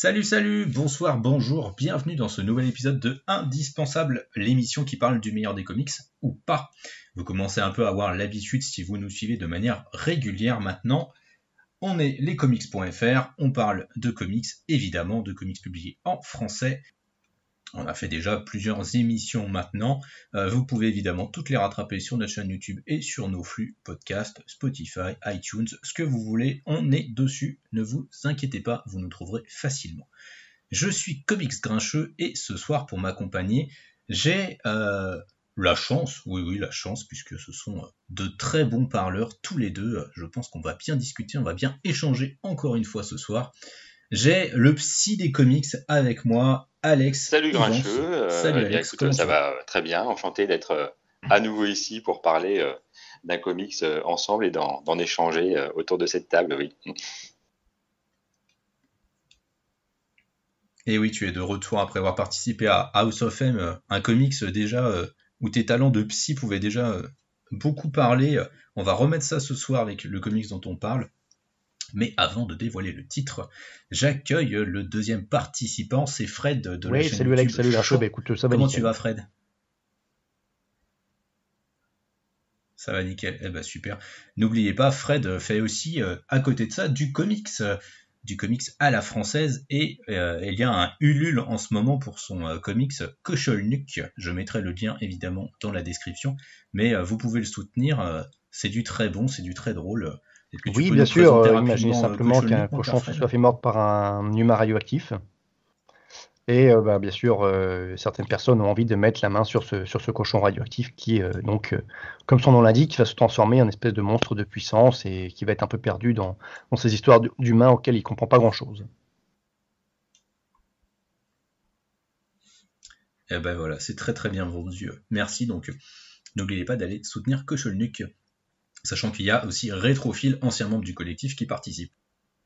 Salut, bonsoir, bonjour, bienvenue dans ce nouvel épisode de Indispensable, l'émission qui parle du meilleur des comics, ou pas. Vous commencez un peu à avoir l'habitude si vous nous suivez de manière régulière maintenant. On est lescomics.fr, on parle de comics, évidemment, de comics publiés en français. On a fait déjà plusieurs émissions maintenant. Vous pouvez évidemment toutes les rattraper sur notre chaîne YouTube et sur nos flux podcast, Spotify, iTunes, ce que vous voulez, on est dessus. Ne vous inquiétez pas, vous nous trouverez facilement. Je suis Comics Grincheux et ce soir pour m'accompagner, j'ai la chance, la chance, puisque ce sont de très bons parleurs tous les deux. Je pense qu'on va bien discuter, on va bien échanger encore une fois ce soir. J'ai le psy des comics avec moi, Alex. Salut Grincheux, Salut Alex, écoute, ça va très bien, enchanté d'être à nouveau ici pour parler d'un comics ensemble et d'en échanger autour de cette table, oui. Et oui, tu es de retour après avoir participé à House of M, un comics déjà où tes talents de psy pouvaient déjà beaucoup parler. On va remettre ça ce soir avec le comics dont on parle. Mais avant de dévoiler le titre, j'accueille le deuxième participant, c'est Fred de la chaîne salut YouTube. Alex, salut Grincheux, écoute, ça va Comment nickel. tu vas Fred? Ça va nickel, eh ben super. N'oubliez pas, Fred fait aussi à côté de ça du comics à la française, et il y a un Ulule en ce moment pour son comics Kochelnuc. Je mettrai le lien évidemment dans la description, mais vous pouvez le soutenir, c'est du très bon, c'est du très drôle. Oui, bien sûr, imaginez simplement qu'un cochon se soit fait mordre par un humain radioactif. Et bien sûr, certaines personnes ont envie de mettre la main sur ce cochon radioactif qui, comme son nom l'indique, va se transformer en espèce de monstre de puissance et qui va être un peu perdu dans ces histoires d'humains auxquelles il ne comprend pas grand-chose. Et ben voilà, c'est très très bien vendu. Merci, donc n'oubliez pas d'aller soutenir Kochelnuc, sachant qu'il y a aussi Rétrophile, ancien membre du collectif, qui participe.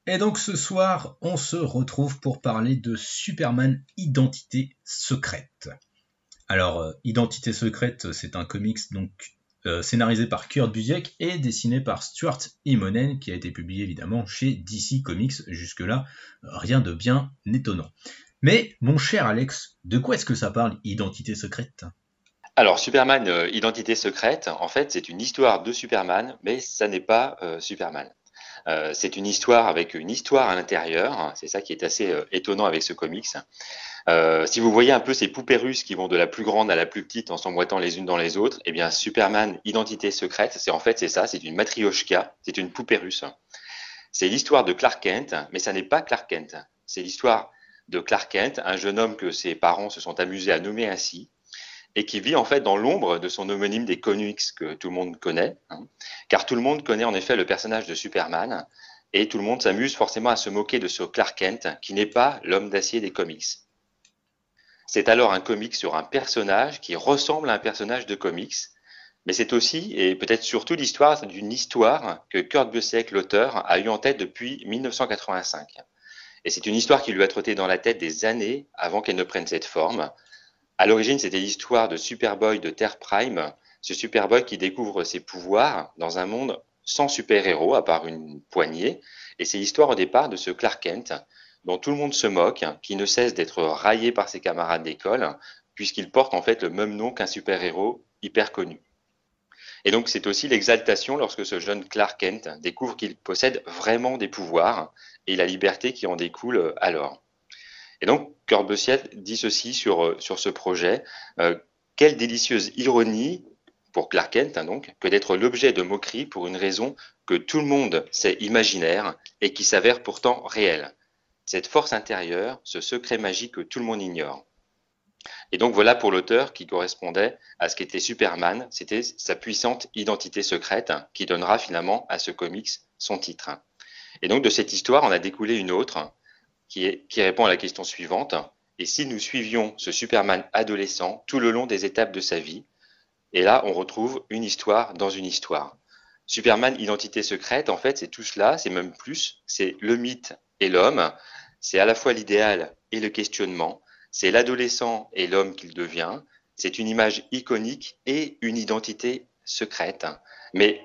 Et donc ce soir, on se retrouve pour parler de Superman Identité Secrète. Alors, Identité Secrète, c'est un comics donc scénarisé par Kurt Busiek et dessiné par Stuart Immonen, qui a été publié évidemment chez DC Comics. Jusque-là, rien de bien étonnant. Mais, mon cher Alex, de quoi est-ce que ça parle, Identité Secrète ? Alors, Superman Identité Secrète, en fait, c'est une histoire de Superman, mais ça n'est pas Superman. C'est une histoire avec une histoire à l'intérieur, c'est ça qui est assez étonnant avec ce comics. Si vous voyez un peu ces poupées russes qui vont de la plus grande à la plus petite en s'emboîtant les unes dans les autres, eh bien Superman Identité Secrète, c'est ça, c'est une matrioshka, c'est une poupée russe. C'est l'histoire de Clark Kent, mais ça n'est pas Clark Kent. C'est l'histoire de Clark Kent, un jeune homme que ses parents se sont amusés à nommer ainsi, et qui vit en fait dans l'ombre de son homonyme des comics que tout le monde connaît, car tout le monde connaît en effet le personnage de Superman, et tout le monde s'amuse forcément à se moquer de ce Clark Kent qui n'est pas l'homme d'acier des comics. C'est alors un comic sur un personnage qui ressemble à un personnage de comics, mais c'est aussi, et peut-être surtout, l'histoire d'une histoire que Kurt Busiek, l'auteur, a eu en tête depuis 1985. Et c'est une histoire qui lui a trotté dans la tête des années avant qu'elle ne prenne cette forme. À l'origine, c'était l'histoire de Superboy de Terre Prime, ce Superboy qui découvre ses pouvoirs dans un monde sans super-héros, à part une poignée. Et c'est l'histoire au départ de ce Clark Kent, dont tout le monde se moque, qui ne cesse d'être raillé par ses camarades d'école, puisqu'il porte en fait le même nom qu'un super-héros hyper connu. Et donc c'est aussi l'exaltation lorsque ce jeune Clark Kent découvre qu'il possède vraiment des pouvoirs et la liberté qui en découle alors. Et donc, Kurt Busiek dit ceci sur ce projet. Quelle délicieuse ironie pour Clark Kent, donc, que d'être l'objet de moquerie pour une raison que tout le monde sait imaginaire et qui s'avère pourtant réelle. Cette force intérieure, ce secret magique que tout le monde ignore. Et donc voilà pour l'auteur qui correspondait à ce qu'était Superman, c'était sa puissante identité secrète qui donnera finalement à ce comics son titre. Et donc de cette histoire, on a découlé une autre qui répond à la question suivante. Et si nous suivions ce Superman adolescent tout le long des étapes de sa vie? Et là, on retrouve une histoire dans une histoire. Superman Identité Secrète, en fait, c'est tout cela, c'est même plus, c'est le mythe et l'homme, c'est à la fois l'idéal et le questionnement, c'est l'adolescent et l'homme qu'il devient, c'est une image iconique et une identité secrète. Mais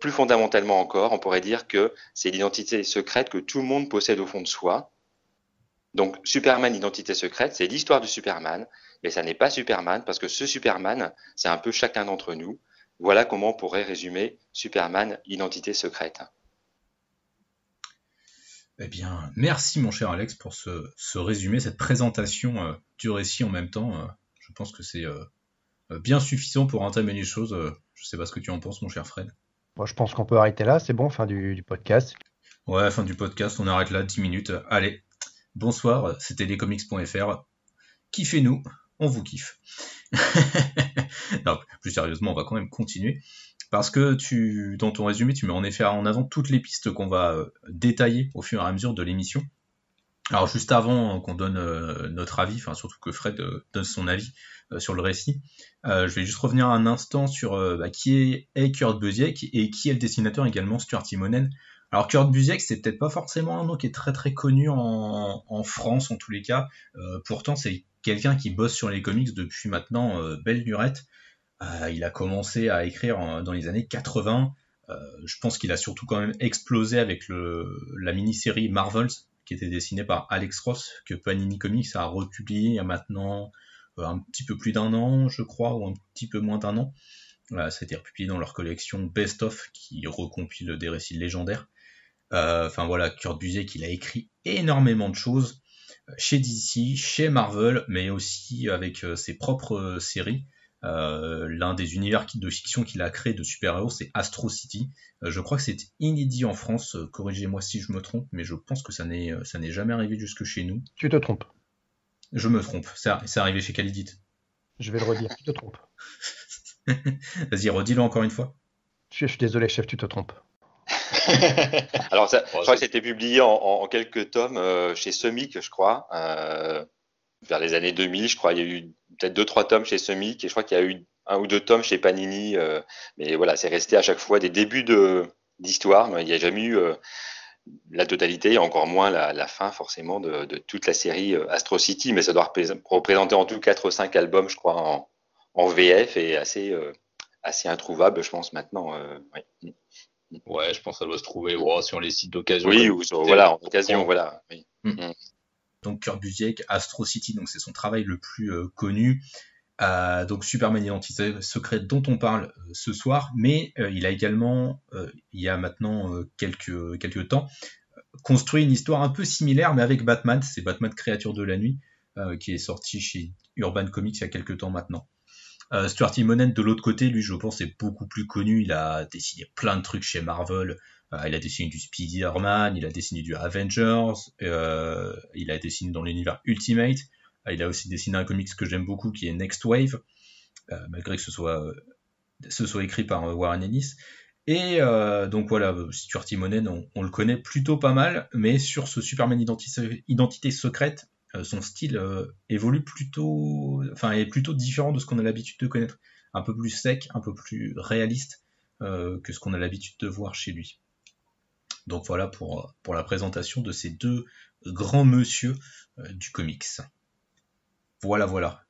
plus fondamentalement encore, on pourrait dire que c'est l'identité secrète que tout le monde possède au fond de soi, Donc Superman Identité secrète, c'est l'histoire de Superman, mais ça n'est pas Superman parce que ce Superman, c'est un peu chacun d'entre nous. Voilà comment on pourrait résumer Superman Identité secrète. Eh bien, merci mon cher Alex pour ce résumé, cette présentation du récit en même temps. Je pense que c'est bien suffisant pour entamer les choses. Je sais pas ce que tu en penses, mon cher Fred. Bon, je pense qu'on peut arrêter là, c'est bon, fin du podcast. Ouais, fin du podcast, on arrête là, 10 minutes. Allez, bonsoir, c'était lescomics.fr. Kiffez-nous, on vous kiffe. Non, plus sérieusement, on va quand même continuer. Parce que dans ton résumé, tu mets en effet en avant toutes les pistes qu'on va détailler au fur et à mesure de l'émission. Alors juste avant qu'on donne notre avis, enfin surtout que Fred donne son avis sur le récit, je vais juste revenir un instant sur qui est Kurt Busiek et qui est le dessinateur également, Stuart Immonen. Alors Kurt Busiek, c'est peut-être pas forcément un nom qui est très très connu en France en tous les cas, pourtant c'est quelqu'un qui bosse sur les comics depuis maintenant belle lurette. Il a commencé à écrire dans les années 80. Je pense qu'il a surtout quand même explosé avec la mini-série Marvels, qui était dessinée par Alex Ross, que Panini Comics a republié il y a maintenant un petit peu plus d'un an, je crois, ou un petit peu moins d'un an. Ça a été republié dans leur collection Best Of, qui recompile des récits légendaires. Enfin voilà, Kurt Busiek, il a écrit énormément de choses chez DC, chez Marvel, mais aussi avec ses propres séries. L'un des univers de fiction qu'il a créé de super-héros, c'est Astro City. Je crois que c'est inédit en France, corrigez-moi si je me trompe, mais je pense que ça n'est jamais arrivé jusque chez nous. Tu te trompes. Je me trompe, c'est arrivé chez Calidit. Je vais le redire, tu te trompes. Vas-y, redis-le encore une fois. Je suis désolé, chef, tu te trompes. Alors, je crois que c'était publié en quelques tomes chez Semic, je crois, vers les années 2000, je crois. Il y a eu peut-être 2-3 tomes chez Semic et je crois qu'il y a eu 1 ou 2 tomes chez Panini. Mais voilà, c'est resté à chaque fois des débuts d'histoire, mais il n'y a jamais eu la totalité et encore moins la fin forcément de toute la série Astro City. Mais ça doit représenter en tout 4 ou 5 albums, je crois, en VF et assez introuvable, je pense, maintenant. Ouais. Ouais, je pense que ça doit se trouver sur les sites d'occasion. Oui, ou en occasion, voilà. Oui. Donc Kurt Busiek, Astro City, donc c'est son travail le plus connu. Donc Superman Identité secrète dont on parle ce soir, mais il a également, il y a maintenant quelques temps, construit une histoire un peu similaire, mais avec Batman. C'est Batman Créature de la Nuit, qui est sorti chez Urban Comics il y a quelques temps maintenant. Stuart Immonen, de l'autre côté, lui, je pense, est beaucoup plus connu. Il a dessiné plein de trucs chez Marvel. Il a dessiné du Spider-Man, il a dessiné du Avengers, il a dessiné dans l'univers Ultimate. Il a aussi dessiné un comics que j'aime beaucoup qui est Next Wave, malgré que ce soit écrit par Warren Ellis. Et donc voilà, Stuart Immonen, on le connaît plutôt pas mal, mais sur ce Superman Identité secrète, son style est plutôt différent de ce qu'on a l'habitude de connaître. Un peu plus sec, un peu plus réaliste que ce qu'on a l'habitude de voir chez lui. Donc voilà pour la présentation de ces deux grands monsieur du comics. Voilà.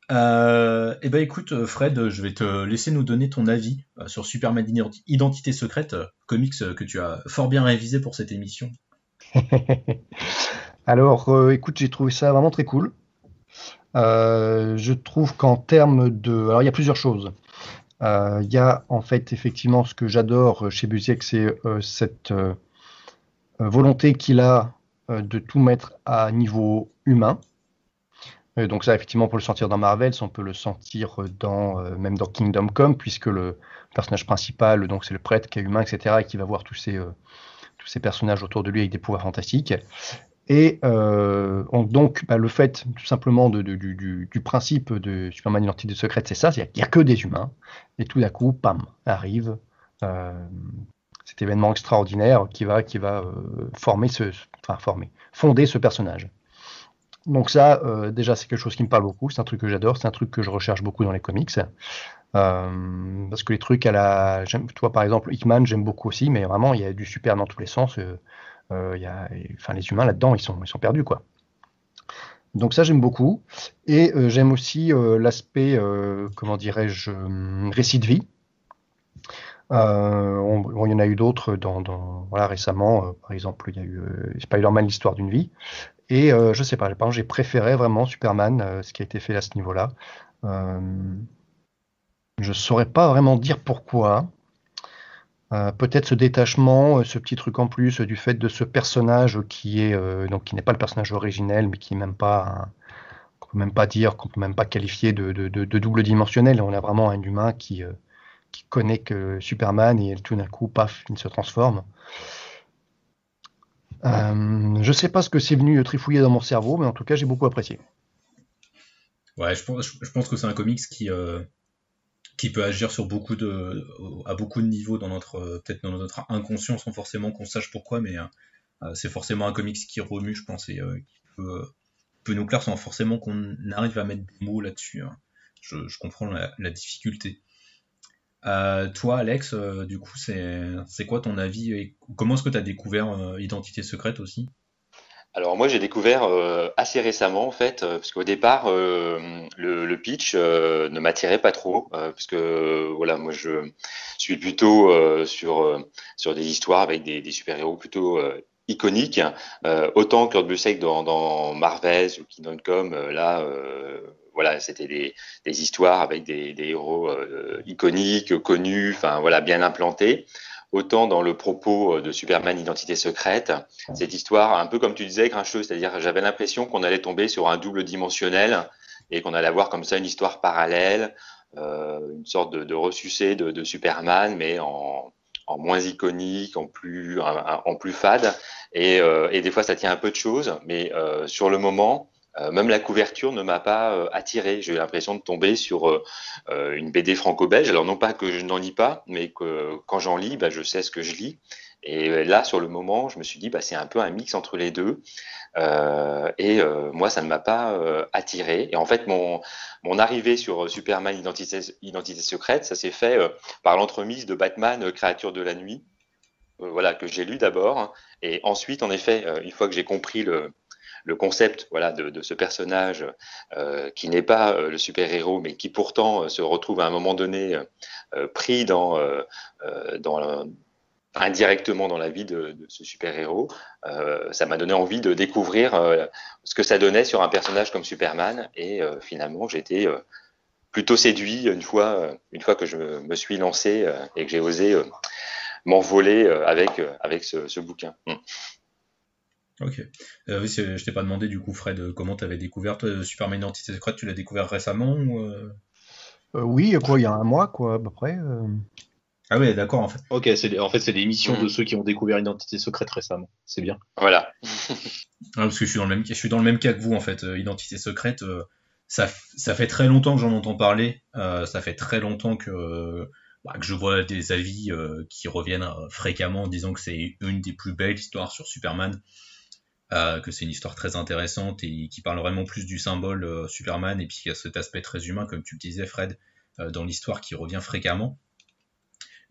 Et ben écoute Fred, je vais te laisser nous donner ton avis sur Superman Identité secrète, comics que tu as fort bien révisé pour cette émission. Alors, écoute, j'ai trouvé ça vraiment très cool. Je trouve qu'en termes de... Alors, il y a plusieurs choses. Il y a en fait effectivement ce que j'adore chez Busiek, c'est cette volonté qu'il a de tout mettre à niveau humain. Donc ça, effectivement, on peut le sentir dans Marvel, on peut le sentir même dans Kingdom Come, puisque le personnage principal, donc c'est le prêtre qui est humain, etc., et qui va voir tous ces personnages autour de lui avec des pouvoirs fantastiques. Et donc, le fait tout simplement du principe de Superman Identité secrète, c'est ça, il n'y a que des humains, et tout d'un coup, pam, arrive cet événement extraordinaire qui va fonder ce personnage. Donc ça, déjà, c'est quelque chose qui me parle beaucoup, c'est un truc que j'adore, c'est un truc que je recherche beaucoup dans les comics. Parce que les trucs toi par exemple, Hickman, j'aime beaucoup aussi, mais vraiment, il y a du super dans tous les sens. Les humains là-dedans, ils sont perdus, quoi. Donc ça, j'aime beaucoup. Et j'aime aussi l'aspect, comment dirais-je, récit de vie. Il y en a eu d'autres récemment. Par exemple, il y a eu Spider-Man, l'histoire d'une vie. Et je sais pas, par exemple, j'ai préféré vraiment Superman, ce qui a été fait à ce niveau-là. Je saurais pas vraiment dire pourquoi. Peut-être ce détachement, ce petit truc en plus du fait de ce personnage qui est donc qui n'est pas le personnage originel, mais qui est même pas qu'on peut même pas dire, qu'on peut même pas qualifier de double dimensionnel. On a vraiment un humain qui connaît que Superman et tout d'un coup, paf, il se transforme. Je sais pas ce que c'est venu trifouiller dans mon cerveau, mais en tout cas, j'ai beaucoup apprécié. Ouais, je pense que c'est un comics qui peut agir sur à beaucoup de niveaux peut-être dans notre inconscient sans forcément qu'on sache pourquoi, mais c'est forcément un comics qui remue, je pense, et qui peut nous plaire sans forcément qu'on arrive à mettre des mots là-dessus, hein. Je comprends la difficulté. Toi, Alex, du coup, c'est quoi ton avis et comment est-ce que tu as découvert Identité secrète aussi? Alors moi j'ai découvert assez récemment en fait, parce qu'au départ le pitch ne m'attirait pas trop, parce que voilà moi je suis plutôt sur des histoires avec des super-héros plutôt iconiques, autant Kurt Busiek dans Marvel ou Kingdom Come, là voilà c'était des histoires avec des héros iconiques, connus, enfin voilà bien implantés. Autant dans le propos de Superman Identité secrète, cette histoire, un peu comme tu disais, grincheux, c'est-à-dire j'avais l'impression qu'on allait tomber sur un double dimensionnel et qu'on allait avoir comme ça une histoire parallèle, une sorte de ressucé de Superman, mais en moins iconique, en plus fade. Et des fois, ça tient un peu de choses, mais sur le moment, même la couverture ne m'a pas attiré. J'ai eu l'impression de tomber sur une BD franco-belge. Alors non pas que je n'en lis pas, mais que quand j'en lis, bah, je sais ce que je lis. Et là, sur le moment, je me suis dit, bah, c'est un peu un mix entre les deux. Moi, ça ne m'a pas attiré. Et en fait, mon arrivée sur Superman Identité secrète, ça s'est fait par l'entremise de Batman Créature de la nuit, voilà, que j'ai lu d'abord. Et ensuite, en effet, une fois que j'ai compris le concept voilà de ce personnage qui n'est pas le super-héros mais qui pourtant se retrouve à un moment donné pris dans indirectement dans la vie de ce super-héros, ça m'a donné envie de découvrir ce que ça donnait sur un personnage comme Superman et finalement j'ai été plutôt séduit une fois que je me suis lancé et que j'ai osé m'envoler avec ce bouquin. Ok. Oui, je t'ai pas demandé du coup, Fred, comment tu avais découvert toi, Superman Identité secrète, tu l'as découvert récemment ou Oui, quoi, il y a un mois, quoi, à peu près. Ah ouais, d'accord, en fait. Ok, en fait, c'est l'émission de Mmh. ceux qui ont découvert Identité secrète récemment. C'est bien. Voilà. Ah, parce que je suis dans le même cas que vous, en fait. Identité secrète, ça fait très longtemps que j'en entends parler. Ça fait très longtemps que je vois des avis qui reviennent fréquemment en disant que c'est une des plus belles histoires sur Superman, que c'est une histoire très intéressante et qui parle vraiment plus du symbole Superman et puis il y a cet aspect très humain, comme tu le disais, Fred, dans l'histoire qui revient fréquemment.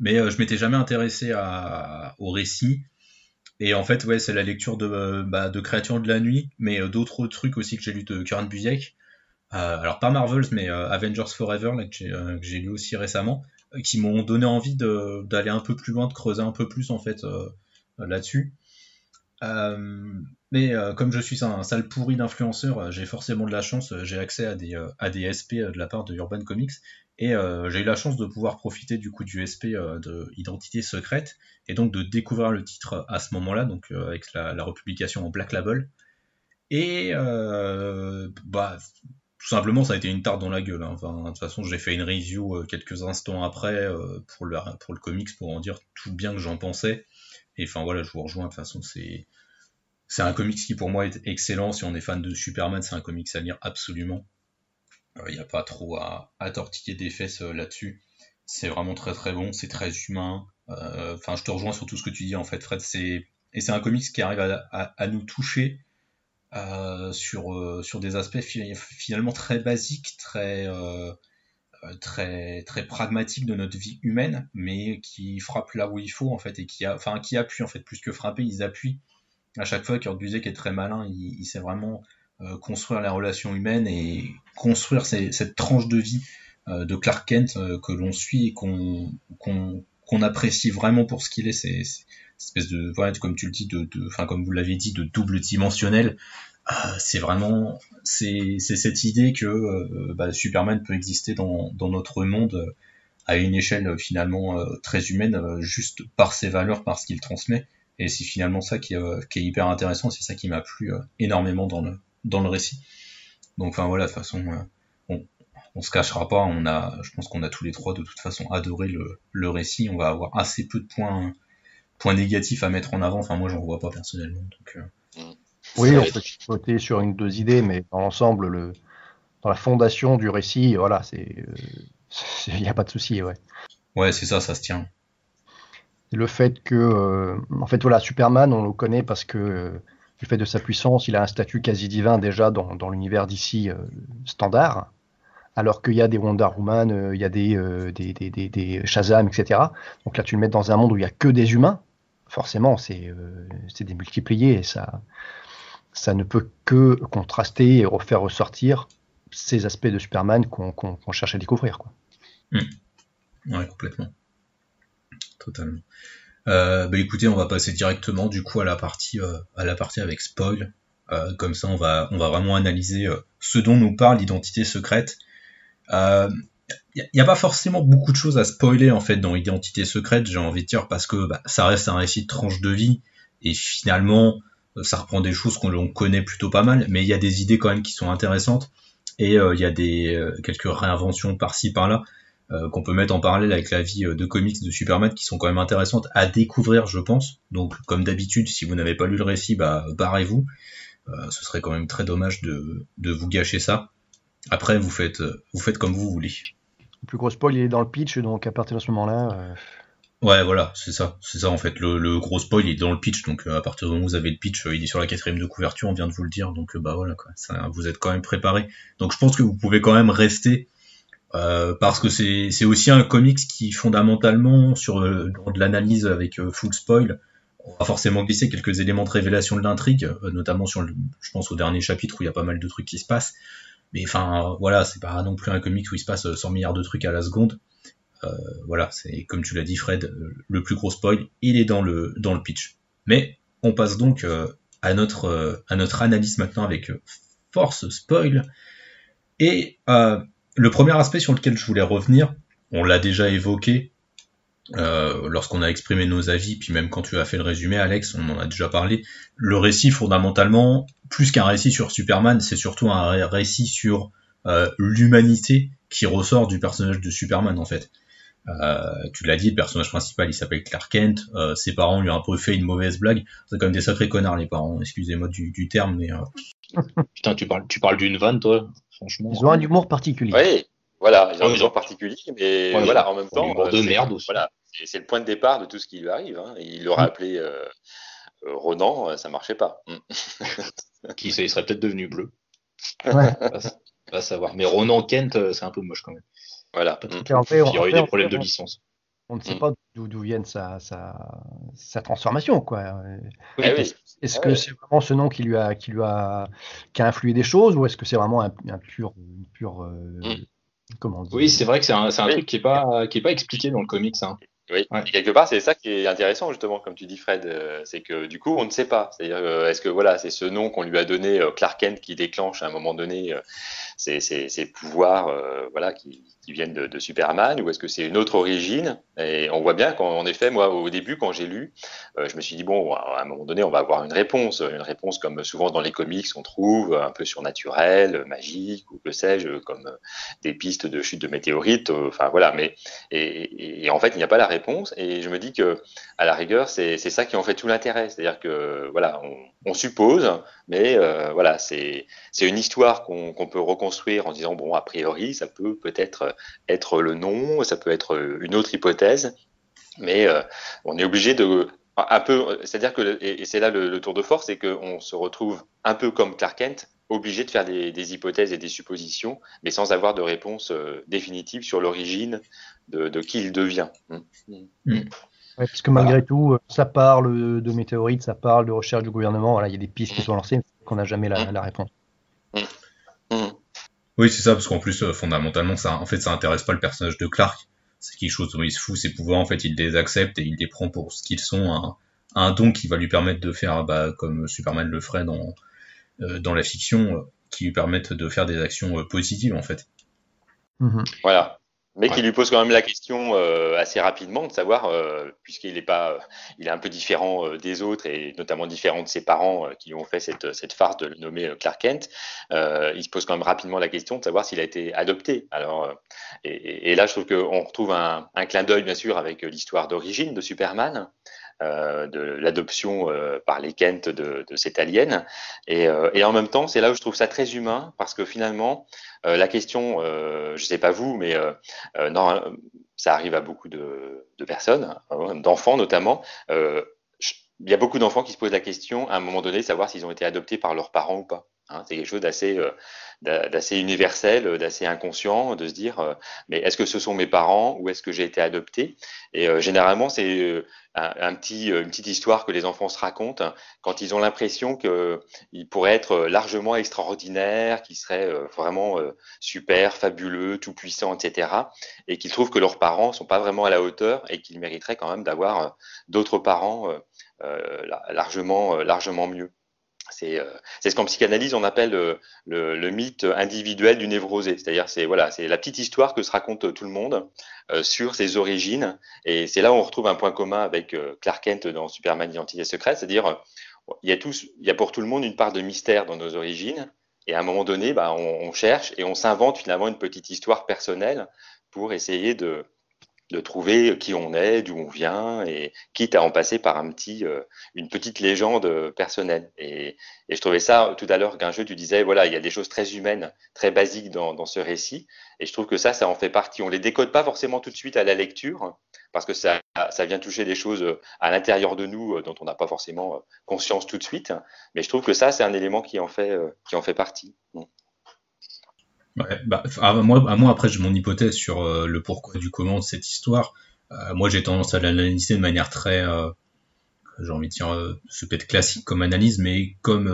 Mais je m'étais jamais intéressé au récit. Et en fait, ouais, c'est la lecture de Créatures de la Nuit, mais d'autres trucs aussi que j'ai lu de Kurt Busiek. Alors pas Marvels, mais Avengers Forever, là, que j'ai lu aussi récemment, qui m'ont donné envie d'aller un peu plus loin, de creuser un peu plus en fait là-dessus. Mais comme je suis un sale pourri d'influenceur, j'ai forcément de la chance, j'ai accès à des SP de la part de Urban Comics, et j'ai eu la chance de pouvoir profiter du coup du SP de Identité secrète, et donc de découvrir le titre à ce moment-là, donc avec la republication en Black Label. Et tout simplement, ça a été une tarte dans la gueule, hein. Enfin, de toute façon, j'ai fait une review quelques instants après pour le comics pour en dire tout le bien que j'en pensais. Et enfin voilà, je vous rejoins. De toute façon, c'est un comics qui pour moi est excellent. Si on est fan de Superman, c'est un comics à lire absolument. Il n'y a pas trop à tortiller des fesses là-dessus. C'est vraiment très très bon, c'est très humain. Enfin, je te rejoins sur tout ce que tu dis en fait, Fred. Et c'est un comics qui arrive à nous toucher sur des aspects finalement très basiques, très pragmatiques de notre vie humaine, mais qui frappent là où il faut en fait et qui appuient en fait plus que frapper, ils appuient à chaque fois. Kurt Busiek est très malin, il sait vraiment construire la relation humaine et construire cette tranche de vie de Clark Kent que l'on suit et qu'on apprécie vraiment pour ce qu'il est. C'est cette espèce de, voilà, comme tu le dis, enfin comme vous l'avez dit, de double dimensionnel. c'est vraiment c'est cette idée que Superman peut exister dans notre monde à une échelle finalement très humaine, juste par ses valeurs, par ce qu'il transmet. Et c'est finalement ça qui est hyper intéressant, c'est ça qui m'a plu énormément dans le récit. Donc enfin voilà, de toute façon, on se cachera pas, je pense qu'on a tous les trois de toute façon adoré le récit. On va avoir assez peu de points négatifs à mettre en avant. Enfin moi j'en vois pas personnellement. Donc, oui, on peut voter sur une ou deux idées, mais dans l'ensemble, dans la fondation du récit, voilà, il n'y a pas de souci, ouais. Ouais, c'est ça se tient. Le fait que, en fait, voilà, Superman, on le connaît parce que du fait de sa puissance, il a un statut quasi divin déjà dans l'univers d'ici standard, alors qu'il y a des Wonder Woman, il y a des Shazam, etc. Donc là, tu le mets dans un monde où il n'y a que des humains, forcément, c'est démultiplié et ça ne peut que contraster et faire ressortir ces aspects de Superman qu'on cherche à découvrir, quoi. Ouais, complètement. Totalement. Écoutez, on va passer directement du coup à la partie avec spoil. Comme ça, on va vraiment analyser ce dont nous parle l'identité secrète. Y a pas forcément beaucoup de choses à spoiler en fait dans l'identité secrète, j'ai envie de dire, parce que ça reste un récit de tranche de vie et finalement ça reprend des choses qu'on connaît plutôt pas mal, mais il y a des idées quand même qui sont intéressantes et il y a quelques réinventions par-ci par-là qu'on peut mettre en parallèle avec la vie de comics de Superman qui sont quand même intéressantes à découvrir, je pense. Donc comme d'habitude, si vous n'avez pas lu le récit, barrez-vous. Ce serait quand même très dommage de vous gâcher ça. Après, vous faites comme vous voulez. Le plus gros spoil, il est dans le pitch, donc à partir de ce moment-là... Ouais, voilà, c'est ça en fait. Le gros spoil, il est dans le pitch, donc à partir du moment où vous avez le pitch, il est sur la 4e de couverture, on vient de vous le dire, donc voilà, quoi. Ça, vous êtes quand même préparé. Donc je pense que vous pouvez quand même rester, parce que c'est aussi un comics qui, fondamentalement, sur de l'analyse avec full spoil, on va forcément glisser quelques éléments de révélation de l'intrigue, notamment je pense au dernier chapitre où il y a pas mal de trucs qui se passent. Mais enfin, voilà, c'est pas non plus un comics où il se passe 100 milliards de trucs à la seconde. Voilà, c'est comme tu l'as dit, Fred, le plus gros spoil, il est dans le pitch. Mais on passe donc à notre analyse maintenant avec force spoil. Et le premier aspect sur lequel je voulais revenir, on l'a déjà évoqué lorsqu'on a exprimé nos avis, puis même quand tu as fait le résumé, Alex, on en a déjà parlé. Le récit, fondamentalement, plus qu'un récit sur Superman, c'est surtout un récit sur l'humanité qui ressort du personnage de Superman, en fait. Tu l'as dit, le personnage principal, il s'appelle Clark Kent. Ses parents lui ont un peu fait une mauvaise blague. C'est quand même des sacrés connards, les parents. Excusez-moi du terme, mais... Putain, tu parles d'une vanne, toi. Franchement. Ils ont un humour particulier. Oui, voilà, ils ont un humour particulier, mais voilà, en même temps, humour de merde aussi. Voilà, c'est le point de départ de tout ce qui lui arrive. Hein. Il l'aurait appelé Ronan, ça marchait pas. Il serait peut-être devenu bleu. Ouais. Va savoir. Mais Ronan Kent, c'est un peu moche quand même. Voilà. Il y aurait eu des problèmes de licence. On ne sait pas d'où vienne sa transformation, quoi. Oui. Est-ce que c'est vraiment ce nom qui a influé des choses, ou est-ce que c'est vraiment une pure comment dire. Oui, c'est vrai que c'est un truc qui est pas expliqué dans le comics. Hein. Oui, ouais. Et quelque part, c'est ça qui est intéressant, justement, comme tu dis, Fred, c'est que du coup, on ne sait pas. C'est-à-dire, est-ce que voilà, c'est ce nom qu'on lui a donné, Clark Kent, qui déclenche à un moment donné ces pouvoirs voilà, qui viennent de Superman, ou est-ce que c'est une autre origine? Et on voit bien qu'en effet, moi, au début, quand j'ai lu, je me suis dit, bon, à un moment donné, on va avoir une réponse comme souvent dans les comics, on trouve un peu surnaturelle, magique, ou que sais-je, comme des pistes de chute de météorites, enfin voilà, mais et en fait, il n'y a pas la réponse, et je me dis que à la rigueur, c'est ça qui en fait tout l'intérêt, c'est-à-dire que voilà, on suppose, mais voilà, c'est une histoire qu'on peut reconstruire en disant bon, a priori, ça peut-être être le nom, ça peut être une autre hypothèse, mais on est obligé de un peu, c'est-à-dire que et c'est là le tour de force, c'est qu'on se retrouve un peu comme Clark Kent, obligé de faire des hypothèses et des suppositions, mais sans avoir de réponse définitive sur l'origine de qui il devient. Ouais, parce que malgré tout, ça parle de météorites, ça parle de recherche du gouvernement. Voilà, il y a des pistes qui sont lancées, mais qu'on n'a jamais la réponse. Oui, c'est ça, parce qu'en plus, fondamentalement, ça intéresse pas le personnage de Clark. C'est quelque chose dont il se fout, ses pouvoirs, en fait, il les accepte et il les prend pour ce qu'ils sont, un don qui va lui permettre de faire, comme Superman le ferait dans la fiction qui lui permettent de faire des actions positives en fait. Voilà. Mais qui lui pose quand même la question assez rapidement de savoir, puisqu'il est pas, il est un peu différent des autres et notamment différent de ses parents qui lui ont fait cette farce de le nommer Clark Kent. Il se pose quand même rapidement la question de savoir s'il a été adopté. Alors, et là, je trouve qu'on retrouve un clin d'œil bien sûr avec l'histoire d'origine de Superman. De l'adoption par les Kent de cette alien. Et en même temps, c'est là où je trouve ça très humain, parce que finalement, la question, je sais pas vous, mais non, ça arrive à beaucoup de personnes, d'enfants notamment. Il y a beaucoup d'enfants qui se posent la question, à un moment donné, de savoir s'ils ont été adoptés par leurs parents ou pas. C'est quelque chose d'assez universel, d'assez inconscient, de se dire, mais est-ce que ce sont mes parents ou est-ce que j'ai été adopté? Et généralement, c'est une petite histoire que les enfants se racontent quand ils ont l'impression qu'ils pourraient être largement extraordinaires, qu'ils seraient vraiment super, fabuleux, tout puissants, etc. Et qu'ils trouvent que leurs parents sont pas vraiment à la hauteur et qu'ils mériteraient quand même d'avoir d'autres parents largement mieux. C'est ce qu'en psychanalyse on appelle le mythe individuel du névrosé. C'est-à-dire c'est la petite histoire que se raconte tout le monde sur ses origines. Et c'est là où on retrouve un point commun avec Clark Kent dans Superman Identité secrète, c'est-à-dire il y a pour tout le monde une part de mystère dans nos origines. Et à un moment donné, on cherche et on s'invente finalement une petite histoire personnelle pour essayer de trouver qui on est, d'où on vient, et quitte à en passer par une petite légende personnelle. Et je trouvais ça, tout à l'heure, Guincheux, tu disais, voilà, il y a des choses très humaines, très basiques dans ce récit, et je trouve que ça en fait partie. On les décode pas forcément tout de suite à la lecture, parce que ça vient toucher des choses à l'intérieur de nous dont on n'a pas forcément conscience tout de suite, mais je trouve que ça, c'est un élément qui en fait partie. Ouais, à moi après j'ai mon hypothèse sur le pourquoi du comment de cette histoire. Moi j'ai tendance à l'analyser de manière très, j'ai envie de dire, ce peut être classique comme analyse, mais comme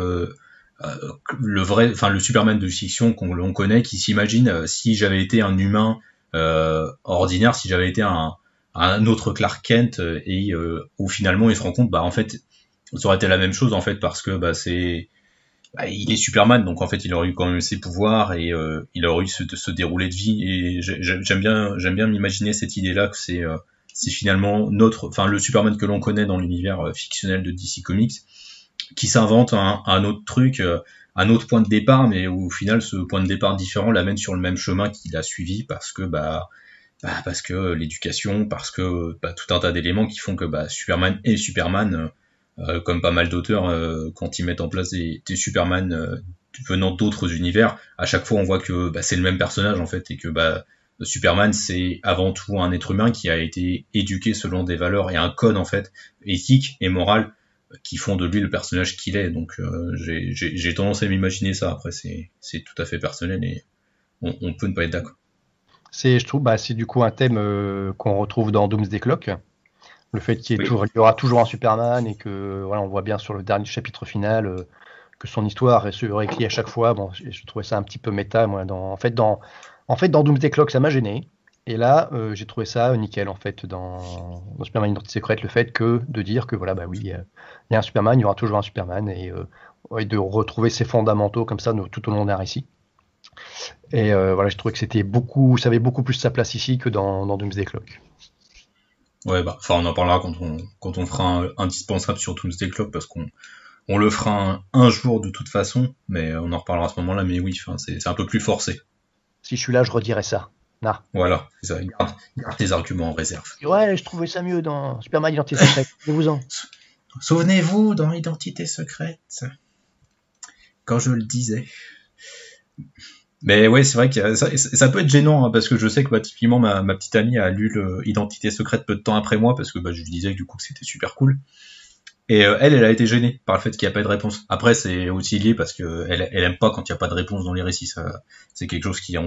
le Superman de fiction l'on connaît, qui s'imagine si j'avais été un humain ordinaire, si j'avais été un autre Clark Kent, et où finalement il se rend compte, en fait, ça aurait été la même chose en fait, parce que il est Superman, donc en fait il aurait eu quand même ses pouvoirs et il aurait eu ce déroulé de vie. Et j'aime bien m'imaginer cette idée-là que c'est finalement le Superman que l'on connaît dans l'univers fictionnel de DC Comics, qui s'invente un autre truc, un autre point de départ, mais où au final ce point de départ différent l'amène sur le même chemin qu'il a suivi, parce que l'éducation, parce que tout un tas d'éléments qui font que Superman est Superman. Comme pas mal d'auteurs, quand ils mettent en place des Superman venant d'autres univers, à chaque fois on voit que c'est le même personnage en fait, et que Superman c'est avant tout un être humain qui a été éduqué selon des valeurs et un code en fait éthique et moral qui font de lui le personnage qu'il est. Donc j'ai tendance à m'imaginer ça. Après c'est tout à fait personnel et on peut ne pas être d'accord. Je trouve c'est du coup un thème qu'on retrouve dans Doomsday Clock. Le fait qu'il y aura toujours un Superman, et que on voit bien sur le dernier chapitre final que son histoire se réécrit à chaque fois. Bon, je trouvais ça un petit peu méta, moi. En fait, dans Doomsday Clock, ça m'a gêné. Et là, j'ai trouvé ça nickel, en fait, dans Superman Identité secrète, le fait de dire que il y a un Superman, il y aura toujours un Superman, et de retrouver ses fondamentaux comme ça tout au long d'un récit. Et je trouvais que ça avait beaucoup plus sa place ici que dans Doomsday Clock. Ouais, on en parlera quand on fera un indispensable sur Doomsday Clock, parce qu'on le fera un jour de toute façon, mais on en reparlera à ce moment-là. Mais oui, c'est un peu plus forcé. Si je suis là, je redirai ça. Nah. Voilà, c'est ça. Garde tes arguments en réserve. Ouais, je trouvais ça mieux dans Superman Identité secrète. Souvenez-vous-en. Souvenez-vous dans Identité secrète, quand je le disais. Mais ouais, c'est vrai que ça peut être gênant, parce que je sais que typiquement ma petite amie a lu l'Identité secrète peu de temps après moi, parce que je lui disais que du coup que c'était super cool. Et elle a été gênée par le fait qu'il n'y a pas de réponse. Après, c'est aussi lié parce que elle aime pas quand il n'y a pas de réponse dans les récits. Ça, c'est quelque chose qui a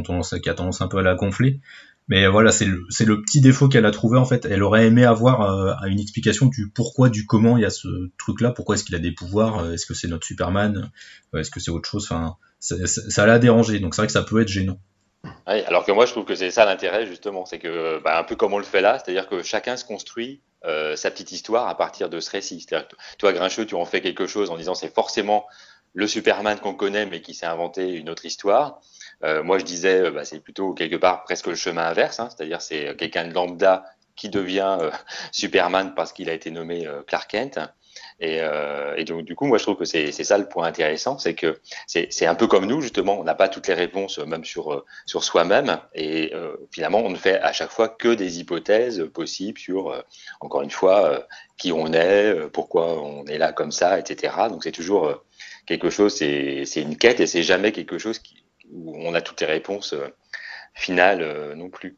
tendance un peu à la gonfler. Mais voilà, c'est le petit défaut qu'elle a trouvé en fait. Elle aurait aimé avoir une explication du pourquoi, du comment il y a ce truc-là. Pourquoi est-ce qu'il a des pouvoirs? Est-ce que c'est notre Superman? Est-ce que c'est autre chose? Enfin, ça l'a dérangé. Donc c'est vrai que ça peut être gênant. Oui, alors que moi je trouve que c'est ça l'intérêt justement, c'est que un peu comme on le fait là, c'est-à-dire que chacun se construit sa petite histoire à partir de ce récit. C'est-à-dire que toi, Grincheux, tu en fais quelque chose en disant c'est forcément le Superman qu'on connaît, mais qui s'est inventé une autre histoire. Moi, je disais, c'est plutôt quelque part presque le chemin inverse, hein, c'est-à-dire c'est quelqu'un de lambda qui devient Superman parce qu'il a été nommé Clark Kent. Et donc, du coup, moi, je trouve que c'est ça le point intéressant, c'est que c'est un peu comme nous, justement, on n'a pas toutes les réponses, même sur soi-même, et finalement, on ne fait à chaque fois que des hypothèses possibles sur, encore une fois, qui on est, pourquoi on est là comme ça, etc. Donc, c'est toujours quelque chose, c'est une quête, et c'est jamais quelque chose où on a toutes les réponses finales non plus.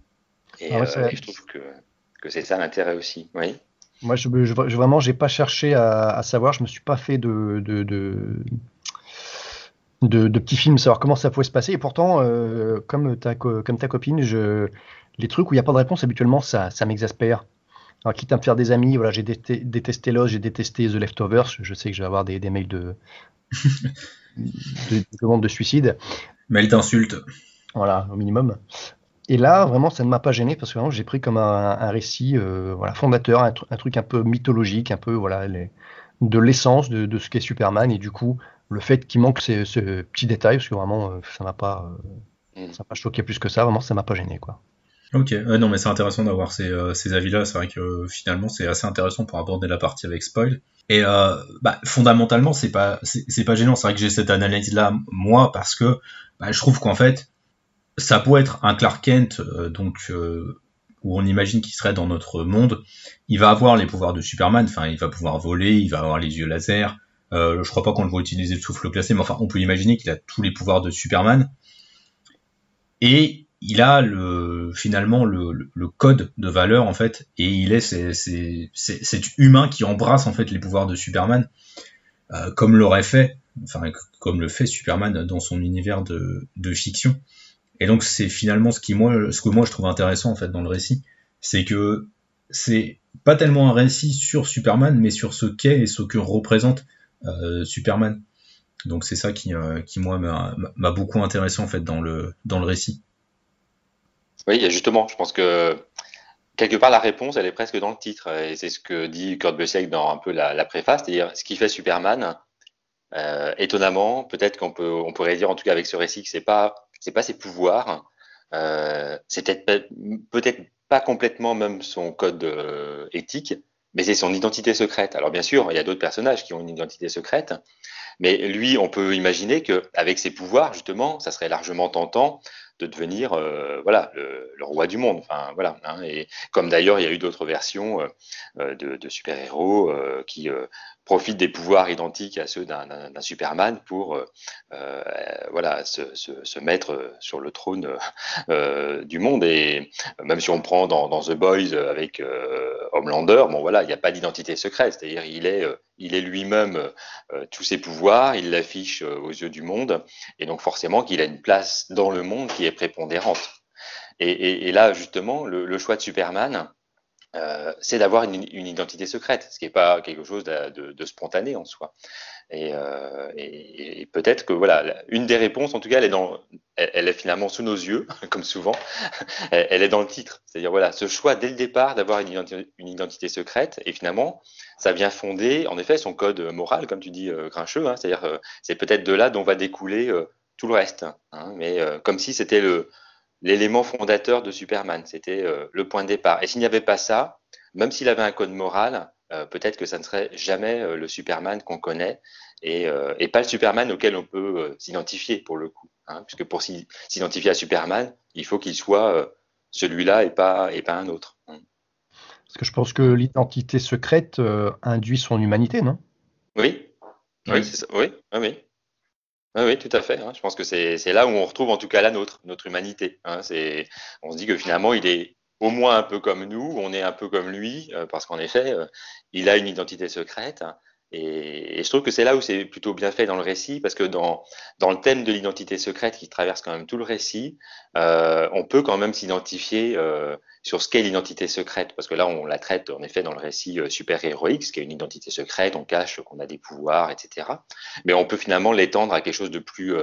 Et, et je trouve que c'est ça l'intérêt aussi. Oui. Moi, vraiment, j'ai pas cherché à savoir. Je me suis pas fait de petits films, savoir comment ça pouvait se passer. Et pourtant, comme ta copine, les trucs où il n'y a pas de réponse, habituellement, ça m'exaspère. Alors, quitte à me faire des amis, voilà, j'ai détesté Lost, j'ai détesté The Leftovers. Je sais que je vais avoir des mails de demandes de suicide. Mail d'insulte. Voilà, au minimum. Et là, vraiment, ça ne m'a pas gêné parce que vraiment, j'ai pris comme un récit voilà, fondateur, un truc un peu mythologique, un peu voilà, de l'essence de ce qu'est Superman. Et du coup, le fait qu'il manque ce petit détail, parce que vraiment, ça m'a pas choqué plus que ça, vraiment, ça m'a pas gêné, quoi. Ok, non mais c'est intéressant d'avoir ces avis-là, c'est vrai que finalement c'est assez intéressant pour aborder la partie avec spoil. Et fondamentalement c'est pas gênant, c'est vrai que j'ai cette analyse-là moi parce que je trouve qu'en fait ça peut être un Clark Kent où on imagine qu'il serait dans notre monde, il va avoir les pouvoirs de Superman, enfin il va pouvoir voler, il va avoir les yeux laser, je crois pas qu'on le voit utiliser le souffle glacé, mais enfin on peut imaginer qu'il a tous les pouvoirs de Superman. Et il a finalement le code de valeur en fait, et il est cet humain qui embrasse en fait les pouvoirs de Superman, comme le fait Superman dans son univers de fiction. Et donc c'est finalement ce que moi je trouve intéressant en fait dans le récit, c'est que c'est pas tellement un récit sur Superman, mais sur ce qu'est et ce que représente Superman. Donc c'est ça qui moi m'a beaucoup intéressé en fait dans le récit. Oui, et justement, je pense que quelque part la réponse, elle est presque dans le titre, et c'est ce que dit Kurt Busiek dans un peu la préface, c'est-à-dire ce qui fait Superman. Étonnamment, peut-être on pourrait dire en tout cas avec ce récit que c'est pas ses pouvoirs, c'est peut-être pas complètement même son code éthique, mais c'est son identité secrète. Alors bien sûr, il y a d'autres personnages qui ont une identité secrète, mais lui, on peut imaginer que avec ses pouvoirs justement, ça serait largement tentant de devenir voilà le roi du monde. Enfin voilà. Hein, et comme d'ailleurs, il y a eu d'autres versions de super-héros qui profitent des pouvoirs identiques à ceux d'un Superman pour voilà se mettre sur le trône du monde. Et même si on prend dans The Boys avec Homelander, bon voilà, il n'y a pas d'identité secrète, c'est-à-dire il est lui-même tous ses pouvoirs, il l'affiche aux yeux du monde, et donc forcément qu'il a une place dans le monde qui est prépondérante. Et là, justement, le choix de Superman, c'est d'avoir une identité secrète, ce qui n'est pas quelque chose de spontané en soi. Et peut-être que voilà, une des réponses, en tout cas, elle est finalement sous nos yeux, comme souvent. Elle est dans le titre, c'est-à-dire voilà, ce choix dès le départ d'avoir une identité secrète, et finalement, ça vient fonder, en effet, son code moral, comme tu dis, Grincheux. Hein, c'est-à-dire, c'est peut-être de là dont va découler tout le reste. Hein, mais comme si c'était l'élément fondateur de Superman, c'était le point de départ. Et s'il n'y avait pas ça, même s'il avait un code moral, peut-être que ça ne serait jamais le Superman qu'on connaît, et pas le Superman auquel on peut s'identifier pour le coup. Hein, puisque pour s'identifier à Superman, il faut qu'il soit celui-là et pas un autre. Parce que je pense que l'identité secrète induit son humanité, non? Oui, oui, c'est ça. Oui, oui, oui. Oui, oui, tout à fait. Hein. Je pense que c'est là où on retrouve en tout cas notre humanité. Hein. On se dit que finalement, il est au moins un peu comme nous, on est un peu comme lui, parce qu'en effet, il a une identité secrète. Et je trouve que c'est là où c'est plutôt bien fait dans le récit, parce que dans le thème de l'identité secrète qui traverse quand même tout le récit, on peut quand même s'identifier sur ce qu'est l'identité secrète, parce que là, on la traite en effet dans le récit super-héroïque, ce qui est une identité secrète, on cache qu'on a des pouvoirs, etc. Mais on peut finalement l'étendre à quelque chose de plus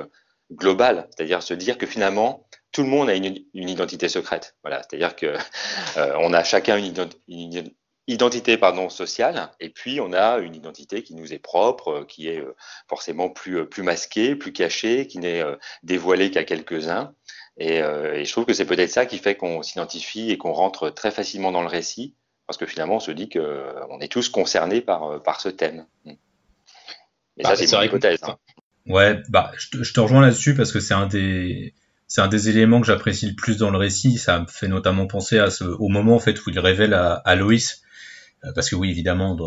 global, c'est-à-dire se dire que finalement, tout le monde a une identité secrète. Voilà, c'est-à-dire que on a chacun une identité sociale, et puis on a une identité qui nous est propre, qui est forcément plus masquée, plus cachée, qui n'est dévoilée qu'à quelques-uns. Et je trouve que c'est peut-être ça qui fait qu'on s'identifie et qu'on rentre très facilement dans le récit, parce que finalement on se dit qu'on est tous concernés par ce thème. Mais ça, c'est une hypothèse. Ouais, je te rejoins là-dessus parce que c'est un des éléments que j'apprécie le plus dans le récit. Ça me fait notamment penser au moment en fait où il révèle à Loïs, parce que oui, évidemment,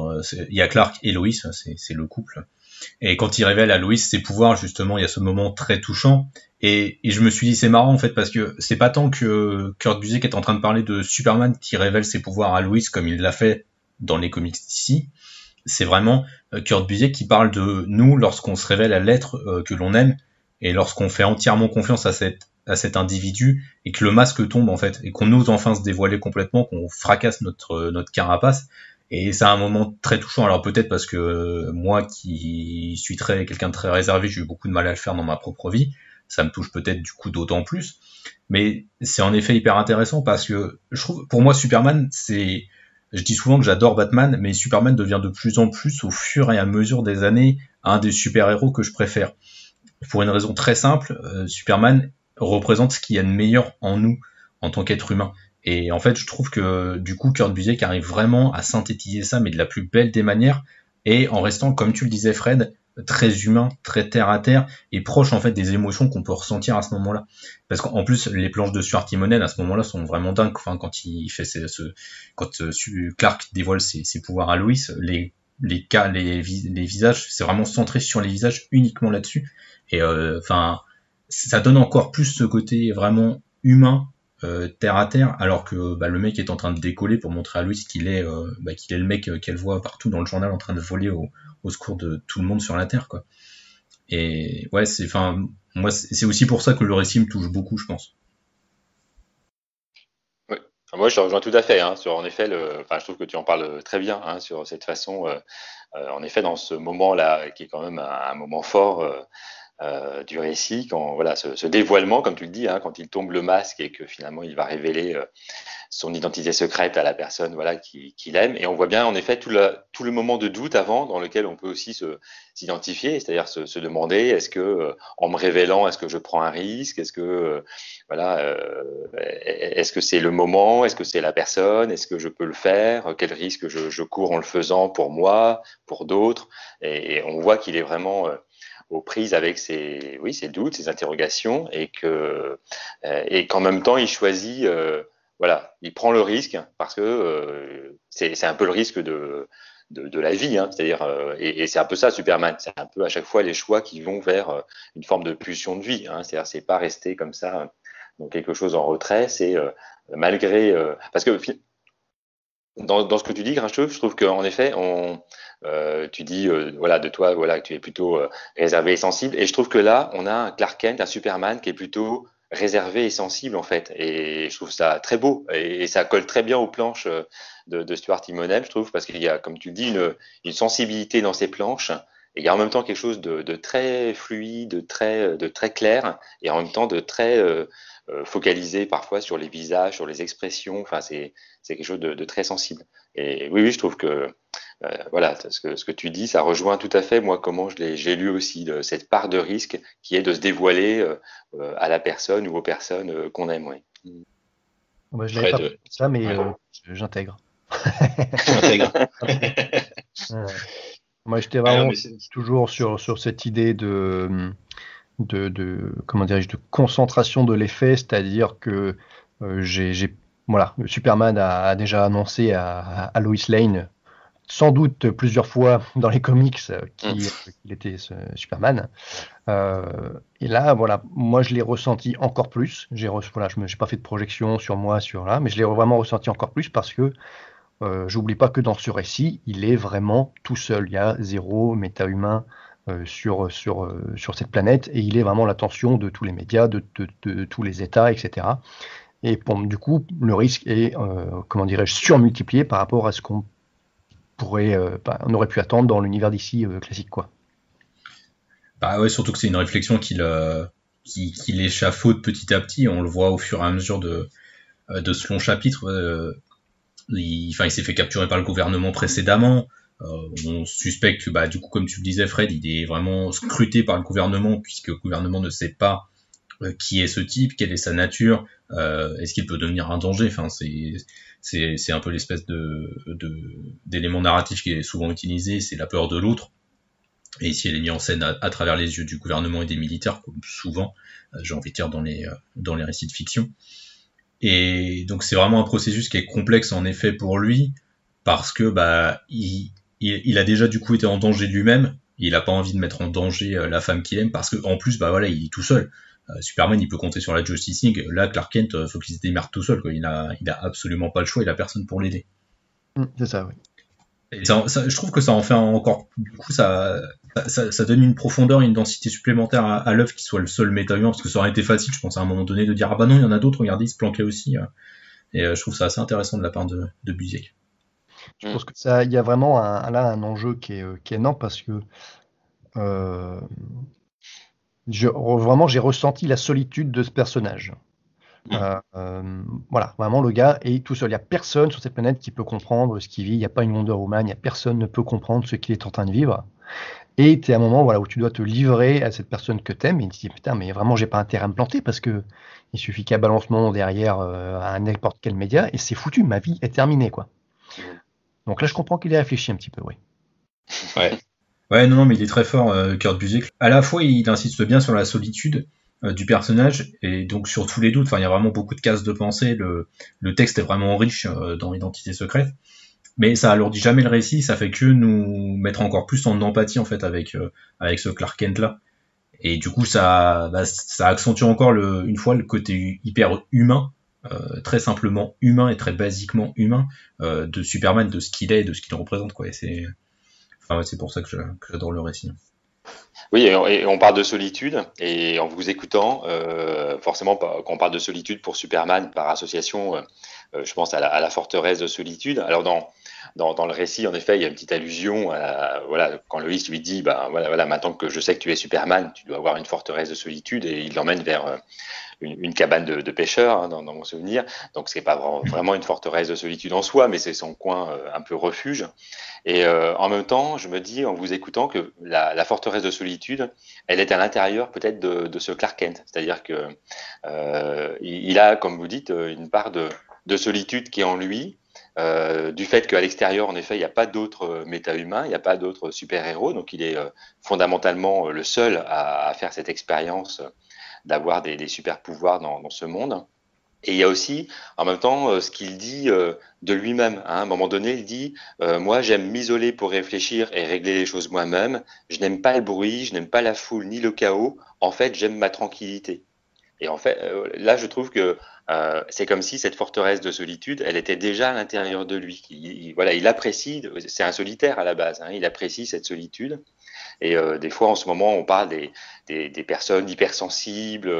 il y a Clark et Loïs, c'est le couple. Et quand il révèle à Loïs ses pouvoirs, justement, il y a ce moment très touchant. Et je me suis dit, c'est marrant en fait parce que c'est pas tant que Kurt Busiek est en train de parler de Superman qui révèle ses pouvoirs à Loïs comme il l'a fait dans les comics d'ici. C'est vraiment Kurt Busiek qui parle de nous lorsqu'on se révèle à l'être que l'on aime et lorsqu'on fait entièrement confiance à cet individu et que le masque tombe en fait et qu'on ose enfin se dévoiler complètement, qu'on fracasse notre carapace. Et c'est un moment très touchant. Alors peut-être parce que moi qui suis quelqu'un de très réservé, j'ai eu beaucoup de mal à le faire dans ma propre vie. Ça me touche peut-être du coup d'autant plus. Mais c'est en effet hyper intéressant parce que je trouve, pour moi, Superman, je dis souvent que j'adore Batman, mais Superman devient de plus en plus, au fur et à mesure des années, un des super-héros que je préfère. Pour une raison très simple, Superman représente ce qu'il y a de meilleur en nous, en tant qu'être humain. Et en fait, je trouve que du coup, Kurt Busiek arrive vraiment à synthétiser ça, mais de la plus belle des manières, et en restant, comme tu le disais Fred, très humain, très terre à terre, et proche en fait des émotions qu'on peut ressentir à ce moment-là. Parce qu'en plus, les planches de Stuart Immonen à ce moment-là sont vraiment dingues. Enfin, quand il fait quand Clark dévoile ses pouvoirs à Lois, les visages, c'est vraiment centré sur les visages, uniquement là-dessus. Et enfin, ça donne encore plus ce côté vraiment humain, terre à terre, alors que le mec est en train de décoller pour montrer à Lois qu'il est le mec qu'elle voit partout dans le journal en train de voler au secours de tout le monde sur la Terre, quoi. Et ouais, moi, c'est aussi pour ça que le récit me touche beaucoup, je pense. Oui. Moi, je te rejoins tout à fait, hein, en effet, je trouve que tu en parles très bien, hein, sur cette façon, en effet, dans ce moment-là, qui est quand même un moment fort, du récit, quand voilà, ce dévoilement, comme tu le dis, hein, quand il tombe le masque et que finalement il va révéler son identité secrète à la personne, voilà, qu'il aime. Et on voit bien en effet tout le moment de doute avant, dans lequel on peut aussi s'identifier, c'est-à-dire se demander, est-ce que en me révélant, est-ce que je prends un risque, est-ce que est-ce que c'est le moment, est-ce que c'est la personne, est-ce que je peux le faire, quel risque je cours en le faisant pour moi, pour d'autres. Et on voit qu'il est vraiment aux prises avec ses doutes, ses interrogations, et qu'en même temps il choisit, il prend le risque parce que c'est un peu le risque de la vie, hein, c'est-à-dire et c'est un peu ça Superman, c'est un peu à chaque fois les choix qui vont vers une forme de pulsion de vie, hein, c'est-à-dire c'est pas rester comme ça dans quelque chose en retrait, c'est malgré parce que dans ce que tu dis, Grincheux, je trouve qu'en effet, tu dis de toi, que tu es plutôt réservé et sensible. Et je trouve que là, on a un Clark Kent, un Superman qui est plutôt réservé et sensible en fait. Et je trouve ça très beau et ça colle très bien aux planches de Stuart Immonen, je trouve, parce qu'il y a, comme tu le dis, une sensibilité dans ces planches. Et il y a en même temps quelque chose de très fluide, de très clair, et en même temps de très focalisé parfois sur les visages, sur les expressions. Enfin, c'est quelque chose de très sensible. Et oui, je trouve que ce que tu dis, ça rejoint tout à fait moi comment j'ai lu aussi cette part de risque qui est de se dévoiler à la personne ou aux personnes qu'on aime. Ouais. Moi, je n'avais pas fait ça, mais j'intègre. Moi, j'étais vraiment toujours sur cette idée de comment dirais-je, de concentration de l'effet, c'est-à-dire que Superman a déjà annoncé à Lois Lane, sans doute plusieurs fois dans les comics, qu'il était Superman. Et là, moi je l'ai ressenti encore plus. Je n'ai pas fait de projection sur moi, mais je l'ai vraiment ressenti encore plus parce que j'oublie pas que dans ce récit, il est vraiment tout seul. Il y a zéro méta-humain sur cette planète, et il est vraiment l'attention de tous les médias, de tous les États, etc. Et du coup, le risque est, surmultiplié par rapport à ce qu'on on aurait pu attendre dans l'univers d'ici classique, quoi. Bah ouais, surtout que c'est une réflexion qu'il échafaude petit à petit. On le voit au fur et à mesure de ce long chapitre. il s'est fait capturer par le gouvernement précédemment. On suspecte que, du coup, comme tu le disais, Fred, il est vraiment scruté par le gouvernement, puisque le gouvernement ne sait pas qui est ce type, quelle est sa nature, est-ce qu'il peut devenir un danger. Enfin, c'est un peu l'espèce d'élément narratif qui est souvent utilisé, c'est la peur de l'autre. Et ici, elle est mise en scène à travers les yeux du gouvernement et des militaires, comme souvent, j'ai envie de dire, dans les récits de fiction. Et donc, c'est vraiment un processus qui est complexe, en effet, pour lui, parce que il a déjà, du coup, été en danger lui-même. Il a pas envie de mettre en danger la femme qu'il aime, parce que en plus, il est tout seul. Superman, il peut compter sur la Justice League. Là, Clark Kent, faut qu'il se démerde tout seul, quoi. Il a absolument pas le choix, il a personne pour l'aider. C'est ça, oui. Et je trouve que ça en fait encore, du coup, ça donne une profondeur, une densité supplémentaire à l'œuvre qui soit le seul méta-humain, parce que ça aurait été facile, je pense, à un moment donné, de dire, non, il y en a d'autres, regardez, ils se planquaient aussi. Et je trouve ça assez intéressant de la part de Busiek. Je pense que il y a vraiment là un enjeu qui est énorme, parce que vraiment, j'ai ressenti la solitude de ce personnage. Voilà, vraiment, le gars est tout seul. Il n'y a personne sur cette planète qui peut comprendre ce qu'il vit. Il n'y a pas une Wonder Woman. Il n'y a personne ne peut comprendre ce qu'il est en train de vivre. Et tu es à un moment, où tu dois te livrer à cette personne que tu aimes. Et tu te dis, putain, mais vraiment, j'ai pas intérêt à me planter, parce que il suffit qu'à balancement derrière à n'importe quel média et c'est foutu. Ma vie est terminée, quoi. Donc là, je comprends qu'il ait réfléchi un petit peu, oui. Ouais, non, mais il est très fort, Kurt Busiek. À la fois, il insiste bien sur la solitude du personnage, et donc sur tous les doutes. Enfin, il y a vraiment beaucoup de cases de pensée. Le texte est vraiment riche dans Identité secrète, mais ça alourdit jamais le récit. Ça fait que nous mettre encore plus en empathie, en fait, avec ce Clark Kent là. Et du coup, ça accentue encore une fois le côté hyper humain, très simplement humain et très basiquement humain de Superman, de ce qu'il est et de ce qu'il représente, quoi. Et c'est pour ça que j'adore le récit. Oui, et on parle de solitude, et en vous écoutant, forcément, quand on parle de solitude pour Superman, par association, je pense à la forteresse de solitude. Alors dans le récit, en effet, il y a une petite allusion quand Lois lui dit, voilà, maintenant que je sais que tu es Superman, tu dois avoir une forteresse de solitude, et il l'emmène vers une cabane de pêcheurs, dans mon souvenir. Donc c'est pas vraiment une forteresse de solitude en soi, mais c'est son coin un peu refuge. Et en même temps, je me dis, en vous écoutant, que la forteresse de solitude, elle est à l'intérieur peut-être de ce Clark Kent. C'est-à-dire que il a, comme vous dites, une part de solitude qui est en lui, du fait qu'à l'extérieur, en effet, il n'y a pas d'autres méta-humains, il n'y a pas d'autres super-héros, donc il est fondamentalement le seul à faire cette expérience d'avoir des super-pouvoirs dans ce monde. Et il y a aussi, en même temps, ce qu'il dit de lui-même. À un moment donné, il dit moi, j'aime m'isoler pour réfléchir et régler les choses moi-même. Je n'aime pas le bruit, je n'aime pas la foule ni le chaos. En fait, j'aime ma tranquillité. Et en fait, là, je trouve que c'est comme si cette forteresse de solitude, elle était déjà à l'intérieur de lui. Il apprécie, c'est un solitaire à la base, il apprécie cette solitude. Et des fois, en ce moment, on parle des personnes hypersensibles,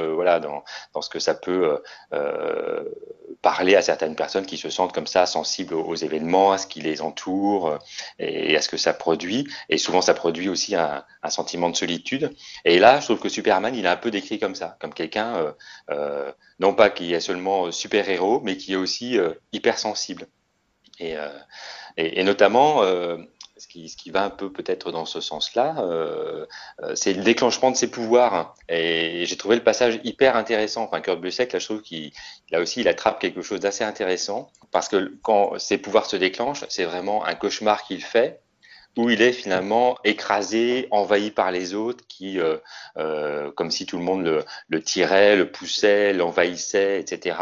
dans ce que ça peut parler à certaines personnes qui se sentent comme ça, sensibles aux événements, à ce qui les entoure et à ce que ça produit. Et souvent, ça produit aussi un sentiment de solitude. Et là, je trouve que Superman, il est un peu décrit comme ça, comme quelqu'un, non pas qui est seulement super-héros, mais qui est aussi hypersensible. Et notamment, ce qui va un peu peut-être dans ce sens-là, c'est le déclenchement de ses pouvoirs. Et j'ai trouvé le passage hyper intéressant. Enfin, Kurt Busiek, là, je trouve là aussi, il attrape quelque chose d'assez intéressant, parce que quand ses pouvoirs se déclenchent, c'est vraiment un cauchemar qu'il fait, où il est finalement écrasé, envahi par les autres, qui, comme si tout le monde le tirait, le poussait, l'envahissait, etc.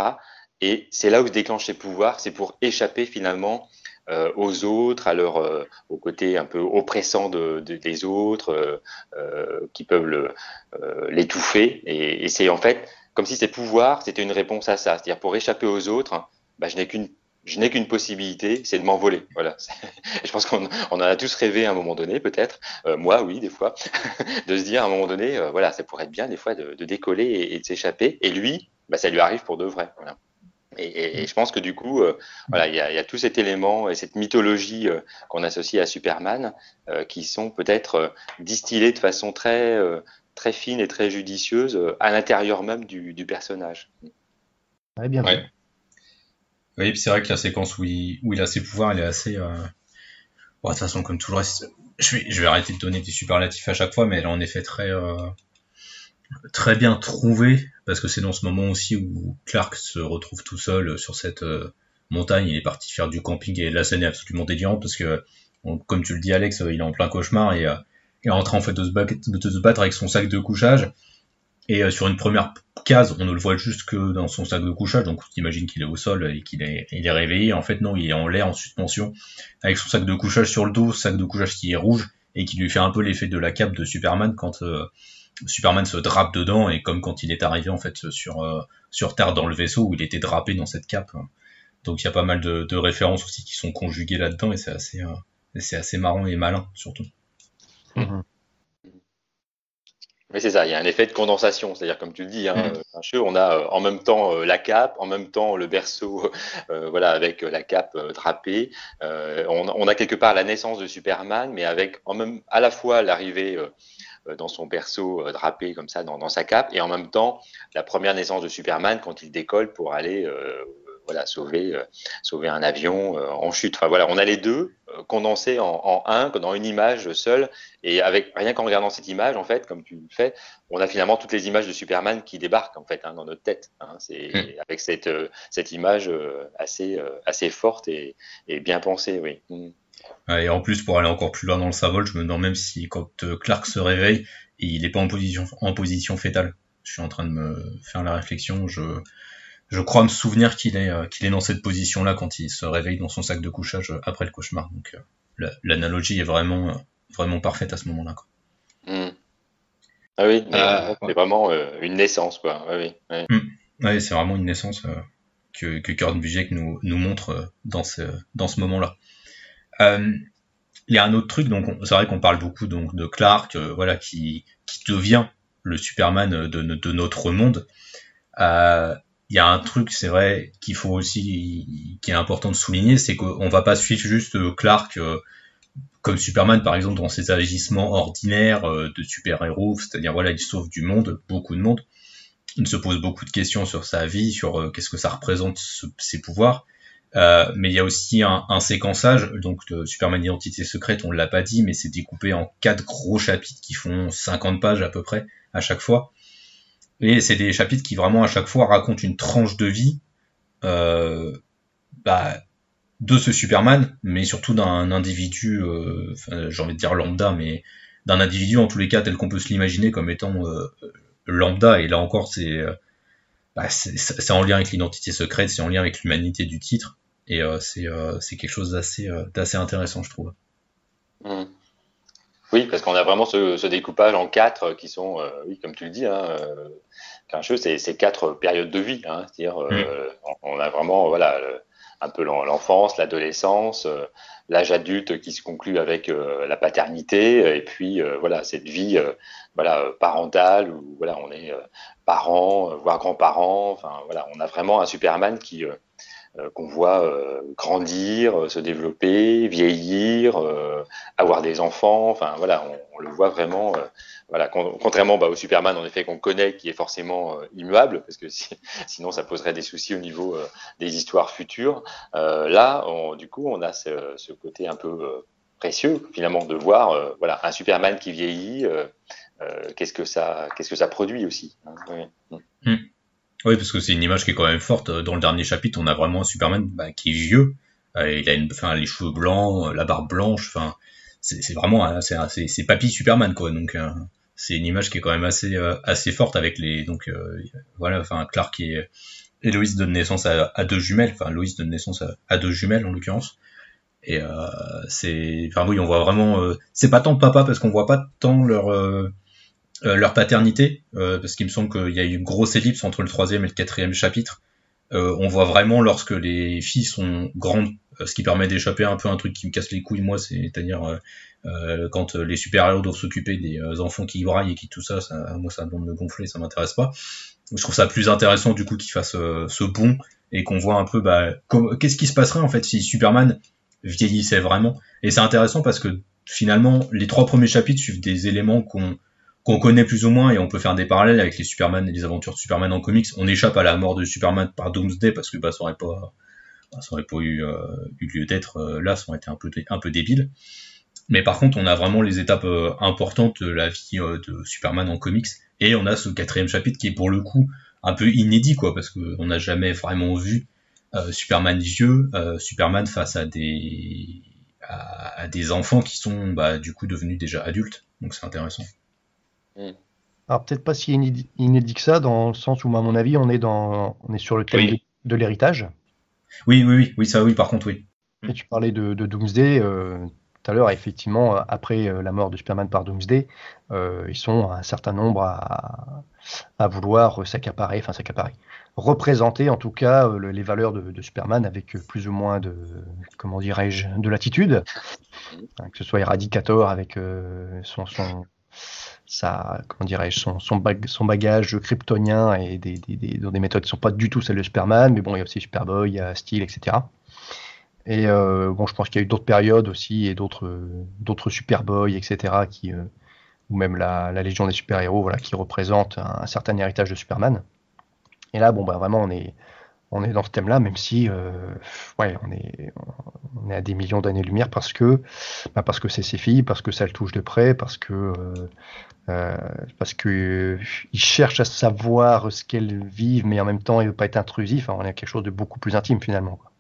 Et c'est là où se déclenchent ses pouvoirs, c'est pour échapper finalement aux autres, au côté un peu oppressant des autres, qui peuvent l'étouffer. Et c'est en fait comme si ses pouvoirs, c'était une réponse à ça. C'est-à-dire, pour échapper aux autres, je n'ai qu'une possibilité, c'est de m'envoler. Voilà. Je pense qu'on en a tous rêvé à un moment donné, peut-être. Moi, oui, des fois, de se dire à un moment donné, ça pourrait être bien des fois de décoller et de s'échapper. Et lui, ça lui arrive pour de vrai. Voilà. Et je pense que du coup, il y a tout cet élément et cette mythologie qu'on associe à Superman qui sont peut-être distillés de façon très, très fine et très judicieuse à l'intérieur même du personnage. Ouais, bien vu. Oui, puis c'est vrai que la séquence où il a ses pouvoirs, elle est assez... Bon, de toute façon, comme toujours, je vais arrêter de donner des superlatifs à chaque fois, mais elle est en effet très bien trouvée, parce que c'est dans ce moment aussi où Clark se retrouve tout seul sur cette montagne. Il est parti faire du camping, et la scène est absolument délirante, parce que, comme tu le dis Alex, il est en plein cauchemar, et il est en train en fait de se battre avec son sac de couchage. Et sur une première case, on ne le voit juste que dans son sac de couchage, donc on imagine qu'il est au sol et qu'il est réveillé. En fait, non, il est en l'air, en suspension, avec son sac de couchage sur le dos, sac de couchage qui est rouge, et qui lui fait un peu l'effet de la cape de Superman quand Superman se drape dedans, et comme quand il est arrivé en fait sur Terre dans le vaisseau où il était drapé dans cette cape. Donc il y a pas mal de références aussi qui sont conjuguées là-dedans, et c'est assez marrant et malin surtout. Mhm. Mais c'est ça, il y a un effet de condensation, c'est-à-dire comme tu le dis, on a en même temps la cape, en même temps le berceau, voilà, avec la cape drapée. On a quelque part la naissance de Superman, mais avec à la fois l'arrivée dans son berceau drapé comme ça dans sa cape, et en même temps la première naissance de Superman quand il décolle pour aller voilà, sauver un avion en chute. Enfin voilà, on a les deux condensés en un, dans une image seule, et avec rien qu'en regardant cette image, en fait, comme tu le fais, on a finalement toutes les images de Superman qui débarquent en fait dans notre tête. C'est avec cette image assez forte et bien pensée, oui. Et en plus, pour aller encore plus loin dans le symbole, je me demande même si quand Clark se réveille, il n'est pas en position fétale. Je suis en train de me faire la réflexion. Je crois me souvenir qu'il est dans cette position-là quand il se réveille dans son sac de couchage après le cauchemar. Donc l'analogie est vraiment parfaite à ce moment-là, quoi. Ah oui, c'est vraiment une naissance, quoi. Oui. Ouais, c'est vraiment une naissance que Kurt Busiek nous montre dans ce moment-là. Il y a un autre truc, donc c'est vrai qu'on parle beaucoup donc de Clark, voilà, qui devient le Superman de notre monde. Il y a un truc, c'est vrai, qu'il faut aussi, qui est important de souligner, c'est qu'on va pas suivre juste Clark comme Superman, par exemple, dans ses agissements ordinaires de super-héros, c'est-à-dire, voilà, il sauve du monde, beaucoup de monde. Il se pose beaucoup de questions sur sa vie, sur qu'est-ce que ça représente, ses pouvoirs. Mais il y a aussi un séquençage, donc de Superman Identité Secrète, on l'a pas dit, mais c'est découpé en 4 gros chapitres qui font 50 pages à peu près, à chaque fois. Et c'est des chapitres qui vraiment à chaque fois racontent une tranche de vie de ce Superman, mais surtout d'un individu, j'ai envie de dire lambda, mais d'un individu en tous les cas tel qu'on peut se l'imaginer comme étant lambda. Et là encore, c'est en lien avec l'identité secrète, c'est en lien avec l'humanité du titre, et c'est quelque chose d'assez intéressant, je trouve. Oui, parce qu'on a vraiment ce découpage en 4 qui sont, oui, comme tu le dis, qu'un jeu, c'est 4 périodes de vie. C'est-à-dire, on a vraiment, voilà, un peu l'enfance, l'adolescence, l'âge adulte qui se conclut avec la paternité, et puis voilà, cette vie, voilà, parentale où voilà, on est parents, voire grands-parents. Enfin voilà, on a vraiment un Superman qu'on voit grandir, se développer, vieillir, avoir des enfants. Enfin voilà, on le voit vraiment. Voilà, contrairement au Superman en effet qu'on connaît, qui est forcément immuable, parce que sinon ça poserait des soucis au niveau des histoires futures. Là, du coup, on a ce côté un peu précieux finalement de voir voilà, un Superman qui vieillit. Qu'est-ce que ça produit aussi. Oui, parce que c'est une image qui est quand même forte. Dans le dernier chapitre, on a vraiment un Superman qui est vieux. Il a les cheveux blancs, la barbe blanche. Enfin, c'est vraiment c'est papy Superman, quoi. Donc c'est une image qui est quand même assez forte avec voilà. Enfin, Clark et Lois donnent naissance à 2 jumelles. Enfin, Lois donne naissance à 2 jumelles en l'occurrence. Et oui, on voit vraiment. C'est pas tant papa parce qu'on voit pas tant leur paternité, parce qu'il me semble qu'il y a eu une grosse ellipse entre le 3e et le 4e chapitre. On voit vraiment lorsque les filles sont grandes, ce qui permet d'échapper un peu à un truc qui me casse les couilles, moi, c'est-à-dire quand les super-héros doivent s'occuper des enfants qui braillent et qui tout ça, moi ça me gonfler, ça m'intéresse pas. Je trouve ça plus intéressant du coup qu'ils fassent ce bond et qu'on voit un peu qu'est-ce qui se passerait en fait si Superman vieillissait vraiment. Et c'est intéressant parce que finalement les 3 premiers chapitres suivent des éléments qu'on connaît plus ou moins, et on peut faire des parallèles avec les Superman et les aventures de Superman en comics. On échappe à la mort de Superman par Doomsday parce que ça aurait pas ça aurait pas eu lieu d'être là, ça aurait été un peu débile. Mais par contre, on a vraiment les étapes importantes de la vie de Superman en comics, et on a ce 4e chapitre qui est pour le coup un peu inédit, quoi, parce qu'on n'a jamais vraiment vu Superman vieux, Superman face à des enfants qui sont du coup devenus déjà adultes, donc c'est intéressant. Alors peut-être pas si inédit que ça, dans le sens où à mon avis on est sur le thème de l'héritage. Oui, ça oui, par contre oui. Et tu parlais de Doomsday tout à l'heure, effectivement, après la mort de Superman par Doomsday, ils sont un certain nombre à vouloir représenter en tout cas les valeurs de Superman avec plus ou moins de, comment dirais-je, de latitude, que ce soit Eradicator avec son bagage kryptonien et dans des méthodes qui ne sont pas du tout celles de Superman, mais bon, il y a aussi Superboy, il y a Steel, etc. Et bon, je pense qu'il y a eu d'autres périodes aussi et d'autres Superboy, etc. Ou même la Légion des super-héros, voilà, qui représentent un certain héritage de Superman. Et là, bon, vraiment, on est dans ce thème-là, même si, on est à des millions d'années-lumière parce que c'est ses filles, parce que ça le touche de près, parce que il cherche à savoir ce qu'elles vivent, mais en même temps, il veut pas être intrusif. On est à quelque chose de beaucoup plus intime finalement, quoi.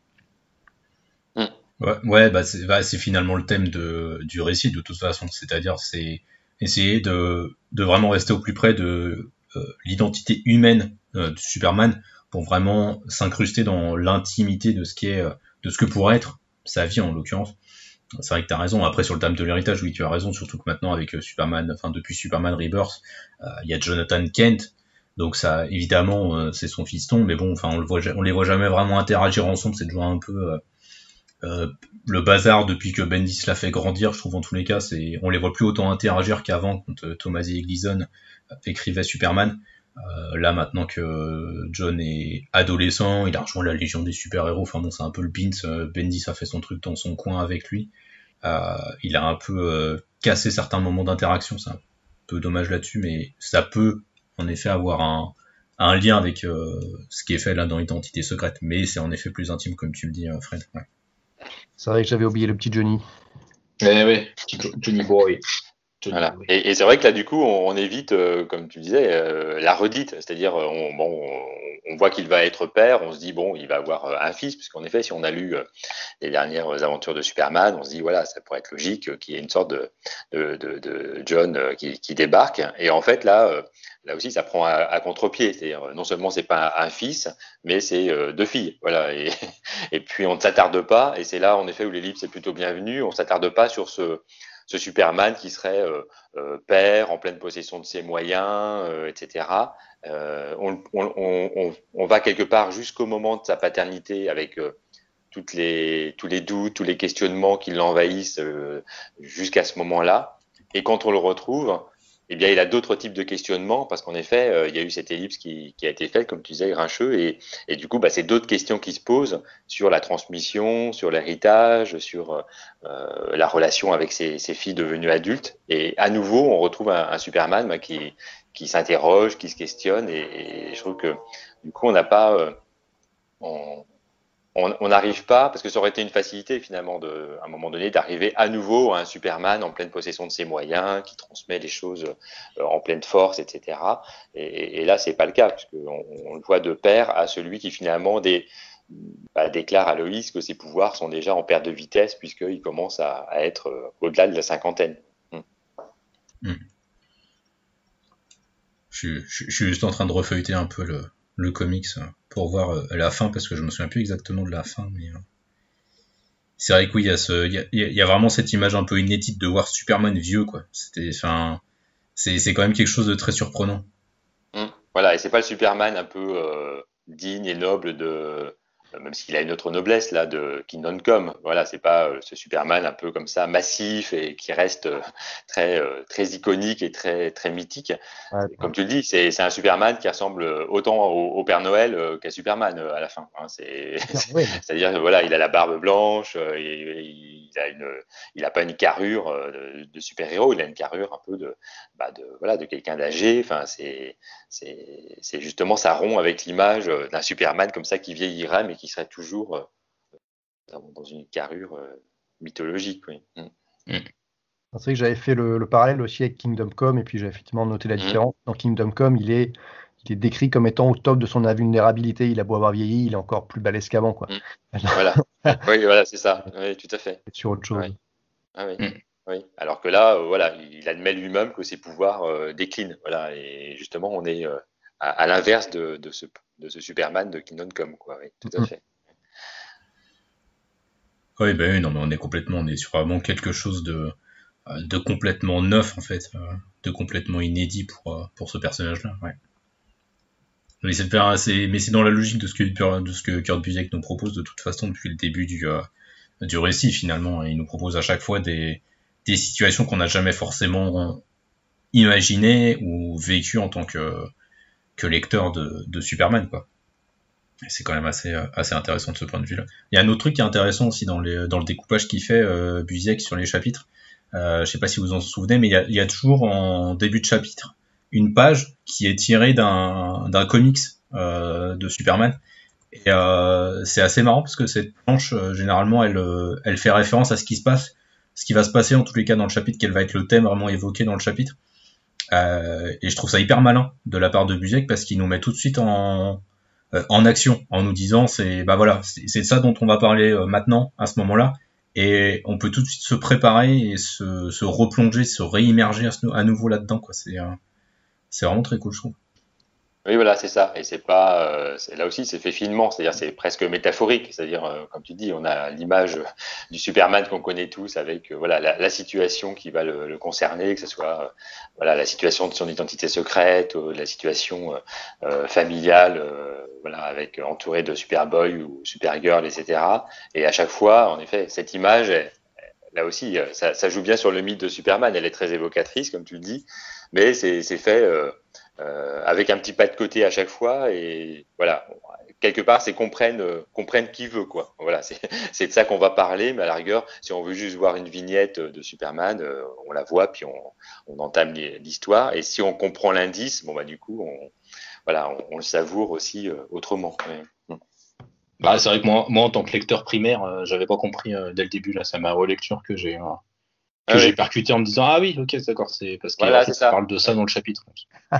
C'est finalement le thème du récit de toute façon, c'est-à-dire c'est essayer de vraiment rester au plus près de l'identité humaine de Superman pour vraiment s'incruster dans l'intimité de ce que pourrait être sa vie en l'occurrence. C'est vrai que t'as raison. Après sur le thème de l'héritage, oui, tu as raison, surtout que maintenant avec Superman, enfin depuis Superman Rebirth, il y a Jonathan Kent. Donc ça, évidemment, c'est son fiston, mais bon, enfin on les voit jamais vraiment interagir ensemble. C'est toujours un peu le bazar depuis que Bendis l'a fait grandir, je trouve en tous les cas, on les voit plus autant interagir qu'avant quand Tomasi Gleason écrivait Superman. Là maintenant que John est adolescent, il a rejoint la Légion des super-héros, enfin bon c'est un peu le Beans, Bendis a fait son truc dans son coin avec lui. Il a un peu cassé certains moments d'interaction, c'est un peu dommage là-dessus, mais ça peut en effet avoir un lien avec ce qui est fait là dans l'identité secrète, mais c'est en effet plus intime comme tu le dis, Fred. Ouais. C'est vrai que j'avais oublié le petit Johnny. Oui, Johnny Boy. Voilà. Et c'est vrai que là, du coup, on évite, comme tu disais, la redite. C'est-à-dire, on voit qu'il va être père, on se dit, bon, il va avoir un fils, puisqu'en effet, si on a lu les dernières aventures de Superman, on se dit, voilà, ça pourrait être logique qu'il y ait une sorte de John qui débarque. Et en fait, là aussi, ça prend à contre-pied. C'est-à-dire, non seulement c'est pas un fils, mais c'est 2 filles. Voilà. Et puis, on ne s'attarde pas, et c'est là, en effet, où l'ellipse est plutôt bienvenue, on s'attarde pas sur ce Superman qui serait père, en pleine possession de ses moyens, etc. On va quelque part jusqu'au moment de sa paternité avec tous les doutes, tous les questionnements qui l'envahissent jusqu'à ce moment-là. Et quand on le retrouve, eh bien, il a d'autres types de questionnements parce qu'en effet, il y a eu cette ellipse qui a été faite, comme tu disais, Grincheux, et du coup, c'est d'autres questions qui se posent sur la transmission, sur l'héritage, sur la relation avec ses filles devenues adultes. Et à nouveau, on retrouve un Superman qui s'interroge, qui se questionne, et je trouve que du coup, on n'a pas on n'arrive pas, parce que ça aurait été une facilité finalement à un moment donné d'arriver à nouveau à un Superman en pleine possession de ses moyens, qui transmet les choses en pleine force, etc. Et là, c'est pas le cas, puisqu'on le voit de père à celui qui finalement déclare à Loïs que ses pouvoirs sont déjà en perte de vitesse, puisqu'il commence à être au-delà de la cinquantaine. Je suis juste en train de refeuilleter un peu le comics pour voir la fin, parce que je me souviens plus exactement de la fin, mais c'est vrai que oui, il y a vraiment cette image un peu inédite de voir Superman vieux, quoi. C'est quand même quelque chose de très surprenant. Voilà, et c'est pas le Superman un peu digne et noble même s'il a une autre noblesse là de Kingdom Come. Voilà, c'est pas ce Superman un peu comme ça massif et qui reste très iconique et très mythique. Ouais, comme tu le dis, c'est un Superman qui ressemble autant au Père Noël qu'à Superman à la fin. Hein. C'est-à-dire voilà, il a la barbe blanche, il a pas une carrure de super-héros, il a une carrure un peu de quelqu'un d'âgé. Enfin, c'est justement, ça rompt avec l'image d'un Superman comme ça qui vieillirait mais qui serait toujours dans une carrure mythologique. Oui. C'est vrai que j'avais fait le parallèle aussi avec Kingdom Come, et puis j'ai effectivement noté la différence. Dans Kingdom Come, il est décrit comme étant au top de son invulnérabilité. Il a beau avoir vieilli, il est encore plus balèze qu'avant, quoi. Voilà. Oui, voilà, c'est ça. Oui, tout à fait. Sur autre chose. Ouais. Ah oui. Oui. Alors que là, voilà, il admet lui-même que ses pouvoirs déclinent. Voilà. Et justement, on est à l'inverse de ce Superman de Kingdom Come, quoi. Oui, tout à fait. Oui, ben oui, non, mais on est sur vraiment quelque chose de complètement neuf, en fait, de complètement inédit pour ce personnage-là. Ouais. Mais c'est dans la logique de ce que Kurt Busiek nous propose de toute façon depuis le début du récit, finalement. Il nous propose à chaque fois des situations qu'on n'a jamais forcément imaginées ou vécues en tant que lecteur de Superman, quoi. Et c'est quand même assez intéressant de ce point de vue-là. Il y a un autre truc qui est intéressant aussi dans le découpage qu'il fait Busiek sur les chapitres. Je sais pas si vous en souvenez, mais il y a toujours en début de chapitre une page qui est tirée d'un comics de Superman. Et c'est assez marrant parce que cette planche, généralement, elle fait référence à ce qui va se passer en tous les cas dans le chapitre, quel va être le thème vraiment évoqué dans le chapitre. Et je trouve ça hyper malin de la part de Busiek parce qu'il nous met tout de suite en action, en nous disant c'est de ça dont on va parler maintenant, à ce moment-là, et on peut tout de suite se préparer et se replonger, se réimmerger à nouveau là-dedans, quoi. C'est vraiment très cool, je trouve. Oui, voilà, c'est ça. Et c'est pas, là aussi, c'est fait finement, c'est-à-dire c'est presque métaphorique. C'est-à-dire, comme tu dis, on a l'image du Superman qu'on connaît tous avec, voilà, la situation qui va le concerner, que ce soit, voilà, la situation de son identité secrète, la situation familiale, voilà, avec entouré de Superboy ou Supergirl, etc. Et à chaque fois, en effet, cette image, là aussi, ça joue bien sur le mythe de Superman. Elle est très évocatrice, comme tu le dis, mais c'est fait. Avec un petit pas de côté à chaque fois, et voilà, quelque part c'est comprenne qui veut, quoi. Voilà, c'est de ça qu'on va parler, mais à la rigueur, si on veut juste voir une vignette de Superman, on la voit puis on entame l'histoire, et si on comprend l'indice, bon bah du coup on le savoure aussi autrement. Ouais. Bah, c'est vrai que moi en tant que lecteur primaire, j'avais pas compris dès le début, là, c'est ma relecture que j'ai percuté en me disant ah oui, ok, d'accord, c'est parce qu'il voilà, parle de ça dans le chapitre.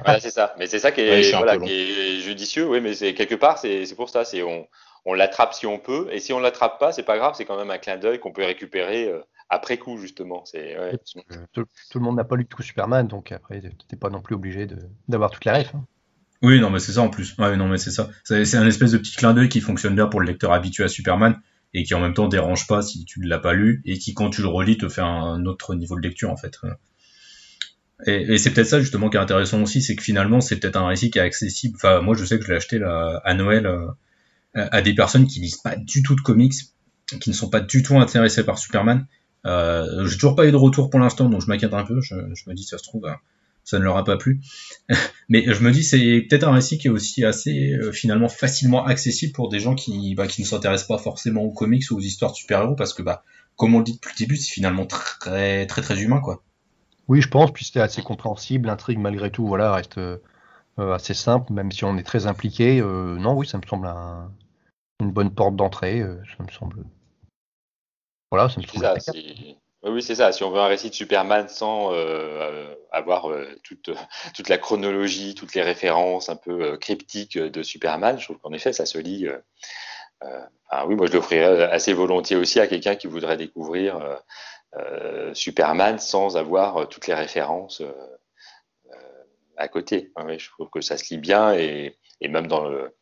Voilà, c'est ça. Mais c'est ça qui est judicieux. Oui, mais c'est quelque part, c'est pour ça. C'est on l'attrape si on peut, et si on l'attrape pas, c'est pas grave. C'est quand même un clin d'œil qu'on peut récupérer après coup, justement. Tout le monde n'a pas lu tout Superman, donc après t'es pas non plus obligé d'avoir toutes les refs. Hein. Oui, non, mais c'est ça en plus. Ouais, non, mais c'est ça. C'est un espèce de petit clin d'œil qui fonctionne bien pour le lecteur habitué à Superman et qui en même temps dérange pas si tu ne l'as pas lu et qui, quand tu le relis, te fait un autre niveau de lecture, en fait. Et c'est peut-être ça justement qui est intéressant aussi, c'est que finalement c'est peut-être un récit qui est accessible. Enfin, moi je sais que je l'ai acheté là, à Noël à des personnes qui lisent pas du tout de comics, qui ne sont pas du tout intéressées par Superman. J'ai toujours pas eu de retour pour l'instant, donc je m'inquiète un peu. Je me dis, ça se trouve, ça ne leur a pas plu. Mais je me dis, c'est peut-être un récit qui est aussi assez finalement facilement accessible pour des gens qui ne s'intéressent pas forcément aux comics ou aux histoires de super-héros, parce que comme on le dit depuis le début, c'est finalement très très très humain, quoi. Oui, je pense, puis c'était assez compréhensible. L'intrigue, malgré tout, voilà, reste assez simple, même si on est très impliqué. Non, oui, ça me semble une bonne porte d'entrée. Ça me semble. Voilà, ça me semble. Oui, c'est ça. Si on veut un récit de Superman sans avoir toute la chronologie, toutes les références un peu cryptiques de Superman, je trouve qu'en effet, ça se lit. Oui, moi, je l'offrirais assez volontiers aussi à quelqu'un qui voudrait découvrir Superman sans avoir toutes les références à côté. Oui, je trouve que ça se lit bien, et même dans le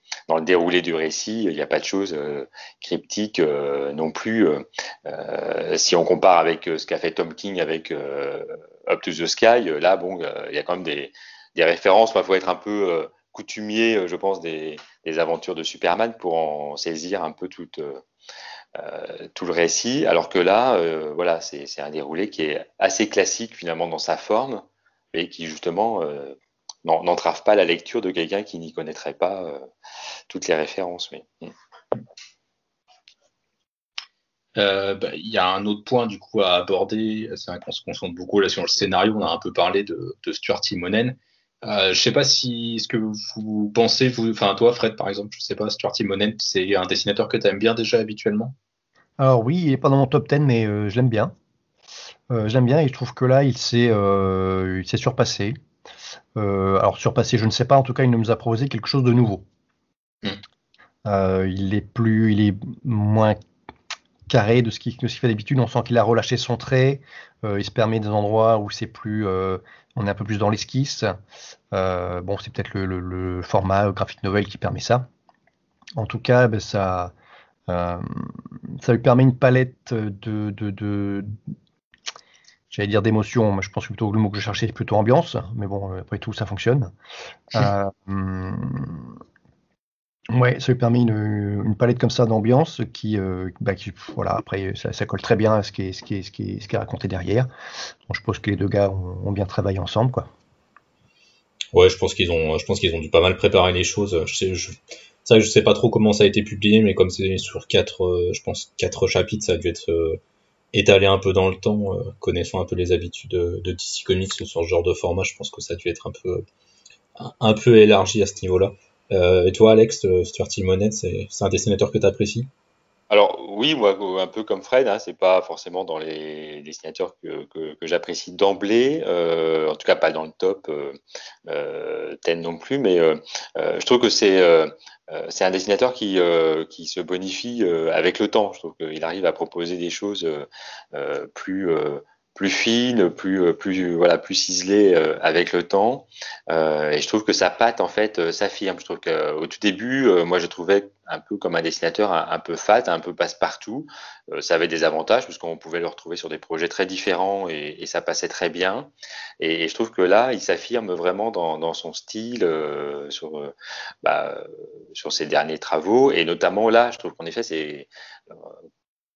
déroulé du récit, il n'y a pas de choses cryptiques non plus. Si on compare avec ce qu'a fait Tom King avec Up to the Sky, là, bon, il y a quand même des références. Il faut être un peu coutumier, je pense, des aventures de Superman pour en saisir un peu tout le récit, alors que là, voilà, c'est un déroulé qui est assez classique finalement dans sa forme, mais qui justement n'entrave pas la lecture de quelqu'un qui n'y connaîtrait pas toutes les références. Oui. Il y a un autre point du coup à aborder. C'est vrai qu'on se concentre beaucoup là sur le scénario. On a un peu parlé de Stuart Immonen. Je sais pas ce que vous pensez, enfin toi Fred par exemple, je sais pas, Stuart Immonen, c'est un dessinateur que tu aimes bien déjà habituellement? Alors oui, il est pas dans mon top 10, mais je l'aime bien. J'aime bien et je trouve que là, il s'est surpassé. Alors surpassé, je ne sais pas. En tout cas, il nous a proposé quelque chose de nouveau. Il est moins carré de ce qu'il fait d'habitude. On sent qu'il a relâché son trait. Il se permet des endroits où on est un peu plus dans l'esquisse. Bon, c'est peut-être le format graphic novel qui permet ça. En tout cas, ben, ça lui permet une palette j'allais dire d'émotions. Moi, je pense que plutôt le mot que je cherchais, c'est plutôt ambiance. Mais bon, après tout, ça fonctionne. Ouais, ça lui permet une palette comme ça d'ambiance voilà, après ça colle très bien à ce qui est raconté derrière. Donc, je pense que les deux gars ont bien travaillé ensemble, quoi. Ouais, je pense qu'ils ont dû pas mal préparer les choses. C'est vrai que je sais pas trop comment ça a été publié, mais comme c'est sur 4 chapitres, ça a dû être étalé un peu dans le temps, connaissant un peu les habitudes de DC Comics sur ce genre de format. Je pense que ça a dû être un peu élargi à ce niveau-là. Et toi, Alex, Stuart Immonen, c'est un dessinateur que tu apprécies? Alors oui, moi un peu comme Fred, hein, c'est pas forcément dans les dessinateurs que j'apprécie d'emblée, en tout cas pas dans le top 10 non plus, mais je trouve que c'est un dessinateur qui se bonifie avec le temps. Je trouve qu'il arrive à proposer des choses plus fines, plus ciselées avec le temps. Et je trouve que sa patte en fait s'affirme. Je trouve qu'au tout début, moi je trouvais un peu comme un dessinateur un peu fat, un peu passe-partout. Ça avait des avantages parce qu'on pouvait le retrouver sur des projets très différents et ça passait très bien. Et je trouve que là, il s'affirme vraiment dans son style sur ses derniers travaux. Et notamment là, je trouve qu'en effet,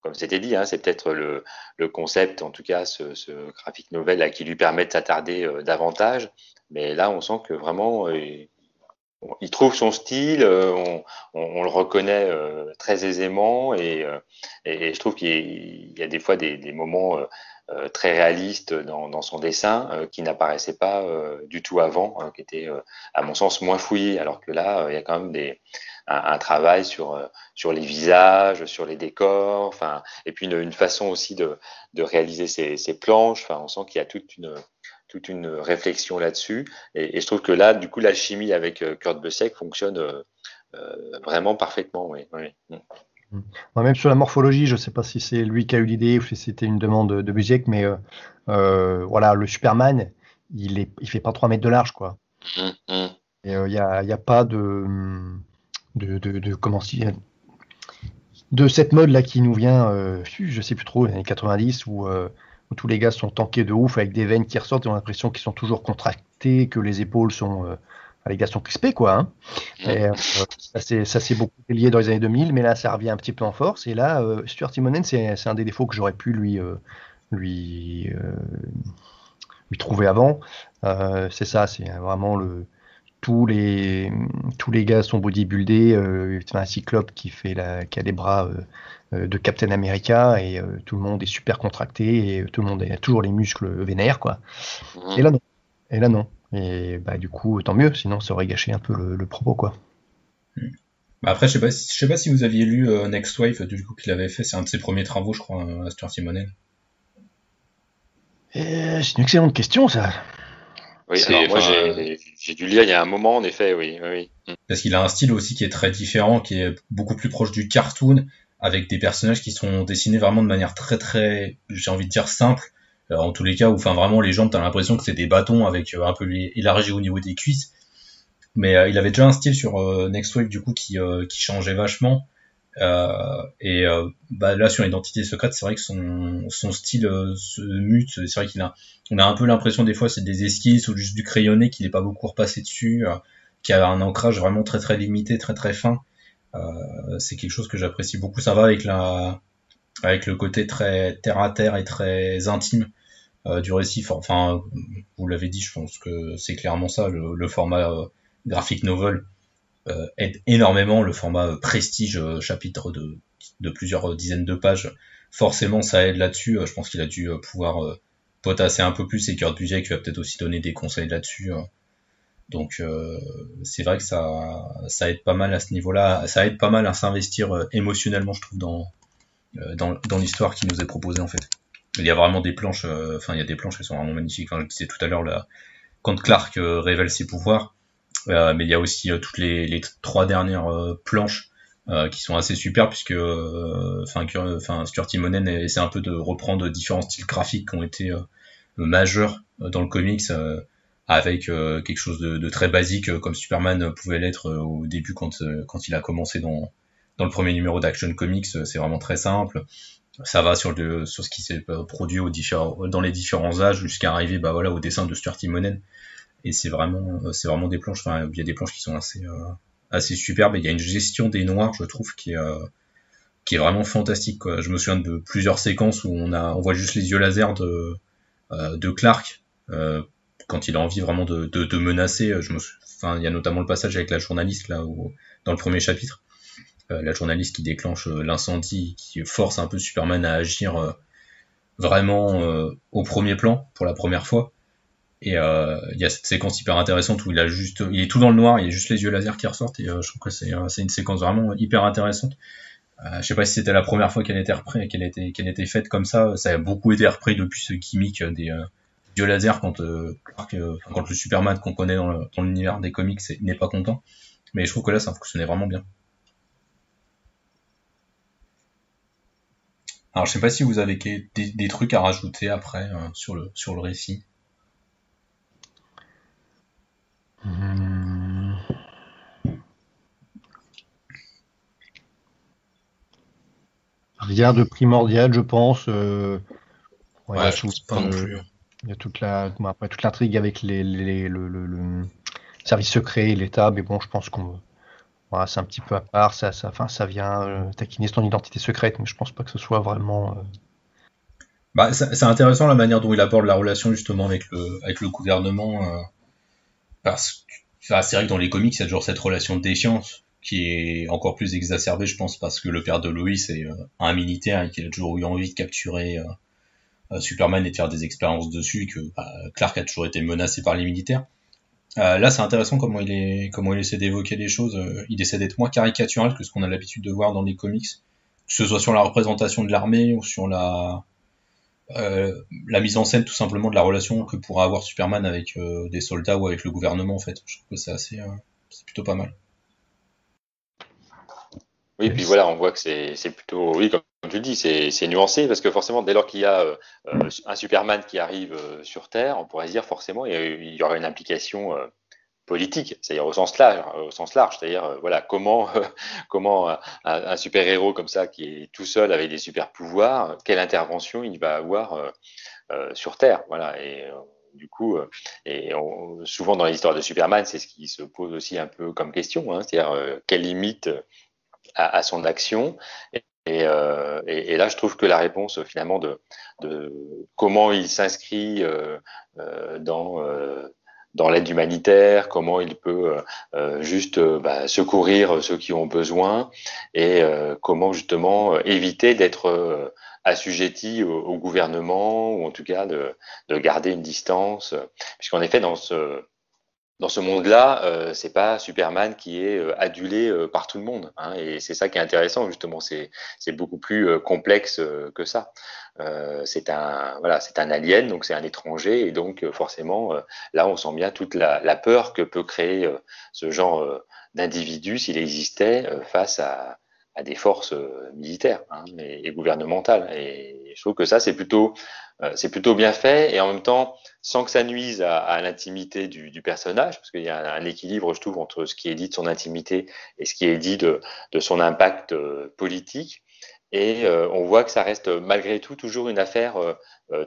comme c'était dit, hein, c'est peut-être le concept, en tout cas ce graphic novel là, qui lui permet de s'attarder davantage. Mais là, on sent que vraiment, il trouve son style, on le reconnaît très aisément et je trouve qu'il y a des fois des moments très réalistes dans son dessin qui n'apparaissaient pas du tout avant, qui étaient à mon sens moins fouillés, alors que là, il y a quand même un travail sur les visages, sur les décors, enfin, et puis une façon aussi de réaliser ces planches. Enfin, on sent qu'il y a toute une réflexion là-dessus. Et je trouve que là, du coup, la chimie avec Kurt Busiek fonctionne vraiment parfaitement. Oui, oui. Moi, même sur la morphologie, je ne sais pas si c'est lui qui a eu l'idée ou si c'était une demande de Busiek, mais voilà, le Superman, il fait pas 3 mètres de large, quoi. Et il n'y a pas de cette mode là qui nous vient, je sais plus trop, les années 90 où tous les gars sont tankés de ouf avec des veines qui ressortent et on a l'impression qu'ils sont toujours contractés, que les épaules sont les gars sont crispés, quoi, hein. Et, ça s'est beaucoup lié dans les années 2000, mais là ça revient un petit peu en force. Et là, Stuart Immonen, c'est un des défauts que j'aurais pu lui trouver avant. C'est ça, c'est vraiment tous les gars sont bodybuildés. C'est un Cyclope qui a les bras de Captain America et tout le monde est super contracté et tout le monde a toujours les muscles vénères, quoi. Et là non. Et là non. Et bah du coup tant mieux, sinon ça aurait gâché un peu le propos, quoi. Bah après je sais pas si vous aviez lu Next Wave du coup qu'il avait fait, c'est un de ses premiers travaux je crois à Stuart Immonen. C'est une excellente question, ça. Oui, alors moi j'ai dû lire il y a un moment en effet, oui. Parce qu'il a un style aussi qui est très différent, qui est beaucoup plus proche du cartoon, avec des personnages qui sont dessinés vraiment de manière très très, j'ai envie de dire simple, en tous les cas où enfin vraiment les jambes t'as l'impression que c'est des bâtons avec un peu élargis au niveau des cuisses. Mais il avait déjà un style sur Next Wave du coup qui changeait vachement. Bah là sur Identité secrète, c'est vrai que son style se mute. C'est vrai on a un peu l'impression des fois c'est des esquisses ou juste du crayonné qui n'est pas beaucoup repassé dessus, qui a un ancrage vraiment très très limité, très très fin. C'est quelque chose que j'apprécie beaucoup. Ça va avec le côté très terre à terre et très intime du récit. Enfin, vous l'avez dit, je pense que c'est clairement ça le format graphic novel. Aide énormément. Le format prestige, chapitre de plusieurs dizaines de pages, forcément ça aide là-dessus. Je pense qu'il a dû pouvoir potasser un peu plus et Kurt Busiek va peut-être aussi donner des conseils là-dessus. Donc c'est vrai que ça aide pas mal à ce niveau-là. Ça aide pas mal à s'investir émotionnellement, je trouve, dans l'histoire qui nous est proposée en fait. Il y a vraiment des planches, il y a des planches qui sont vraiment magnifiques. Je disais tout à l'heure, quand Clark révèle ses pouvoirs, mais il y a aussi toutes les 3 dernières planches qui sont assez super, puisque Stuart Immonen essaie un peu de reprendre différents styles graphiques qui ont été majeurs dans le comics, avec quelque chose de très basique, comme Superman pouvait l'être au début quand il a commencé dans le premier numéro d'Action Comics. C'est vraiment très simple. Ça va sur ce qui s'est produit dans les différents âges jusqu'à arriver au dessin de Stuart Immonen. Et c'est vraiment des planches. Il y a des planches qui sont assez superbes. Il y a une gestion des noirs, je trouve, qui est vraiment fantastique, quoi. Je me souviens de plusieurs séquences où on voit juste les yeux laser de Clark quand il a envie vraiment de menacer. Il y a notamment le passage avec la journaliste là dans le premier chapitre. La journaliste qui déclenche l'incendie, qui force un peu Superman à agir vraiment au premier plan pour la première fois. Et il y a cette séquence hyper intéressante où il est tout dans le noir, il y a juste les yeux laser qui ressortent, et je trouve que c'est une séquence vraiment hyper intéressante. Je sais pas si c'était la première fois qu'elle était faite comme ça. Ça a beaucoup été repris depuis ce gimmick des yeux laser quand le Superman qu'on connaît dans l'univers des comics n'est pas content. Mais je trouve que là ça fonctionnait vraiment bien. Alors je sais pas si vous avez des trucs à rajouter après sur le récit. Rien de primordial, je pense. Je pense pas non plus. Il y a toute l'intrigue avec le service secret et l'État, mais bon, je pense c'est un petit peu à part. Ça vient taquiner son identité secrète, mais je pense pas que ce soit vraiment. C'est intéressant la manière dont il aborde la relation justement avec le gouvernement, parce que c'est vrai que dans les comics il y a toujours cette relation de défiance qui est encore plus exacerbée, je pense, parce que le père de Lois est un militaire et qu'il a toujours eu envie de capturer Superman et de faire des expériences dessus, et que Clark a toujours été menacé par les militaires. Là c'est intéressant comment il essaie d'évoquer les choses. Il essaie d'être moins caricatural que ce qu'on a l'habitude de voir dans les comics, que ce soit sur la représentation de l'armée ou sur la mise en scène tout simplement de la relation que pourra avoir Superman avec des soldats ou avec le gouvernement en fait. Je trouve que c'est plutôt pas mal. Oui, puis voilà, on voit que c'est plutôt, oui, comme tu le dis, c'est nuancé, parce que forcément, dès lors qu'il y a un Superman qui arrive sur Terre, on pourrait se dire forcément il y aura une implication politique, c'est-à-dire au sens large, c'est-à-dire comment un super-héros comme ça qui est tout seul avec des super pouvoirs, quelle intervention il va avoir sur Terre, voilà. Et du coup, souvent dans les histoires de Superman, c'est ce qui se pose aussi un peu comme question, hein, c'est-à-dire quelle limite à son action. Et là, je trouve que la réponse finalement de comment il s'inscrit dans l'aide humanitaire, comment il peut juste secourir ceux qui ont besoin, et comment justement éviter d'être assujetti au gouvernement, ou en tout cas de garder une distance, puisqu'en effet dans ce monde-là, c'est pas Superman qui est adulé par tout le monde, hein, et c'est ça qui est intéressant justement. C'est beaucoup plus complexe que ça. C'est un alien, donc c'est un étranger, et donc forcément là on sent bien toute la peur que peut créer ce genre d'individu s'il existait face à des forces militaires, hein, et gouvernementales. Et je trouve que ça c'est plutôt bien fait, et en même temps sans que ça nuise à l'intimité du personnage, parce qu'il y a un équilibre, je trouve, entre ce qui est dit de son intimité et ce qui est dit de son impact politique. Et on voit que ça reste malgré tout toujours une affaire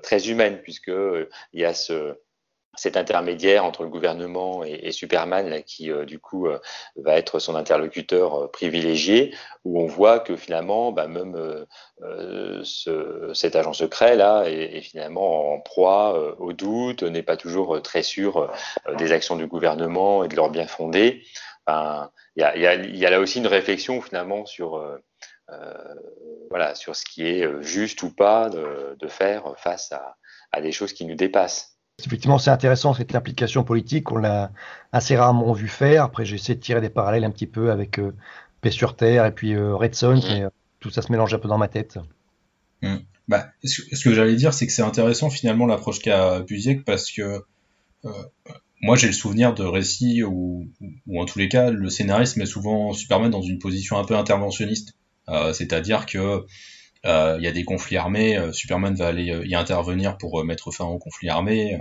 très humaine, puisque il y a cet intermédiaire entre le gouvernement et Superman là, qui du coup va être son interlocuteur privilégié, où on voit que finalement même cet agent secret là est finalement en proie au doute, n'est pas toujours très sûr des actions du gouvernement et de leur bien fondé. Enfin, il y a là aussi une réflexion finalement sur sur ce qui est juste ou pas de faire face à des choses qui nous dépassent. Effectivement, c'est intéressant cette implication politique, on l'a assez rarement vu faire. Après, j'ai essayé de tirer des parallèles un petit peu avec Paix sur Terre et puis Red Son, mais tout ça se mélange un peu dans ma tête. Ce que j'allais dire, c'est que c'est intéressant finalement l'approche qu'a Busiek, parce que moi j'ai le souvenir de récits où en tous les cas le scénariste met souvent Superman dans une position un peu interventionniste, c'est-à-dire que il y a des conflits armés, Superman va aller y intervenir pour mettre fin aux conflits armés,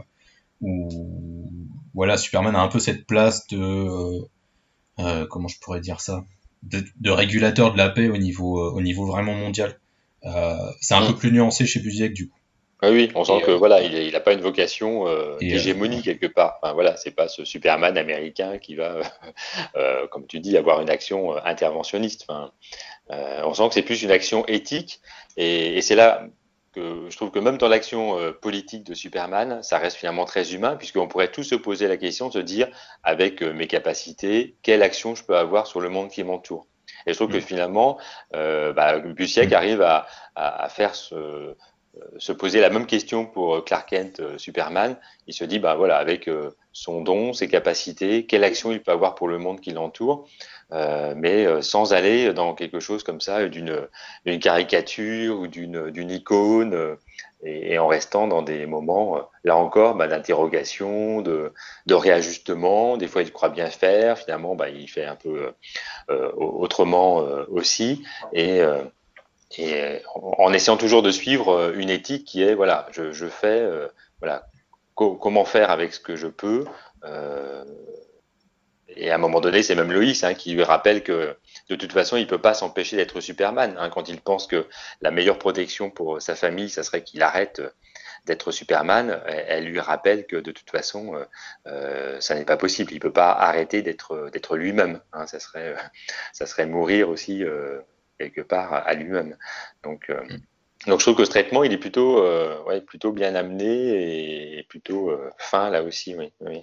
ou voilà, Superman a un peu cette place de comment je pourrais dire ça, de régulateur de la paix au niveau vraiment mondial. C'est un peu plus nuancé chez Busiek du coup. Oui, on sent que voilà, il n'a pas une vocation d'hégémonie quelque part. Enfin, voilà, c'est pas ce Superman américain qui va, comme tu dis, avoir une action interventionniste. Enfin, on sent que c'est plus une action éthique, et c'est là que je trouve que même dans l'action politique de Superman, ça reste finalement très humain, puisqu'on pourrait tous se poser la question de se dire, avec mes capacités, quelle action je peux avoir sur le monde qui m'entoure. Et je trouve que finalement, Busiek arrive à faire se poser la même question pour Clark Kent, Superman. Il se dit, bah voilà, avec son don, ses capacités, quelle action il peut avoir pour le monde qui l'entoure, mais sans aller dans quelque chose comme ça, d'une caricature ou d'une icône, et en restant dans des moments, là encore, d'interrogation, de réajustement. Des fois, il croit bien faire, finalement, il fait un peu autrement aussi, et en essayant toujours de suivre une éthique qui est, voilà, je fais, voilà, comment faire avec ce que je peux. Et à un moment donné, c'est même Lois qui lui rappelle que de toute façon, il peut pas s'empêcher d'être Superman. Quand il pense que la meilleure protection pour sa famille, ça serait qu'il arrête d'être Superman, elle lui rappelle que de toute façon, ça n'est pas possible. Il peut pas arrêter d'être lui-même. Ça serait mourir aussi quelque part à lui-même. Donc je trouve que ce traitement, il est plutôt bien amené et plutôt fin là aussi. Oui.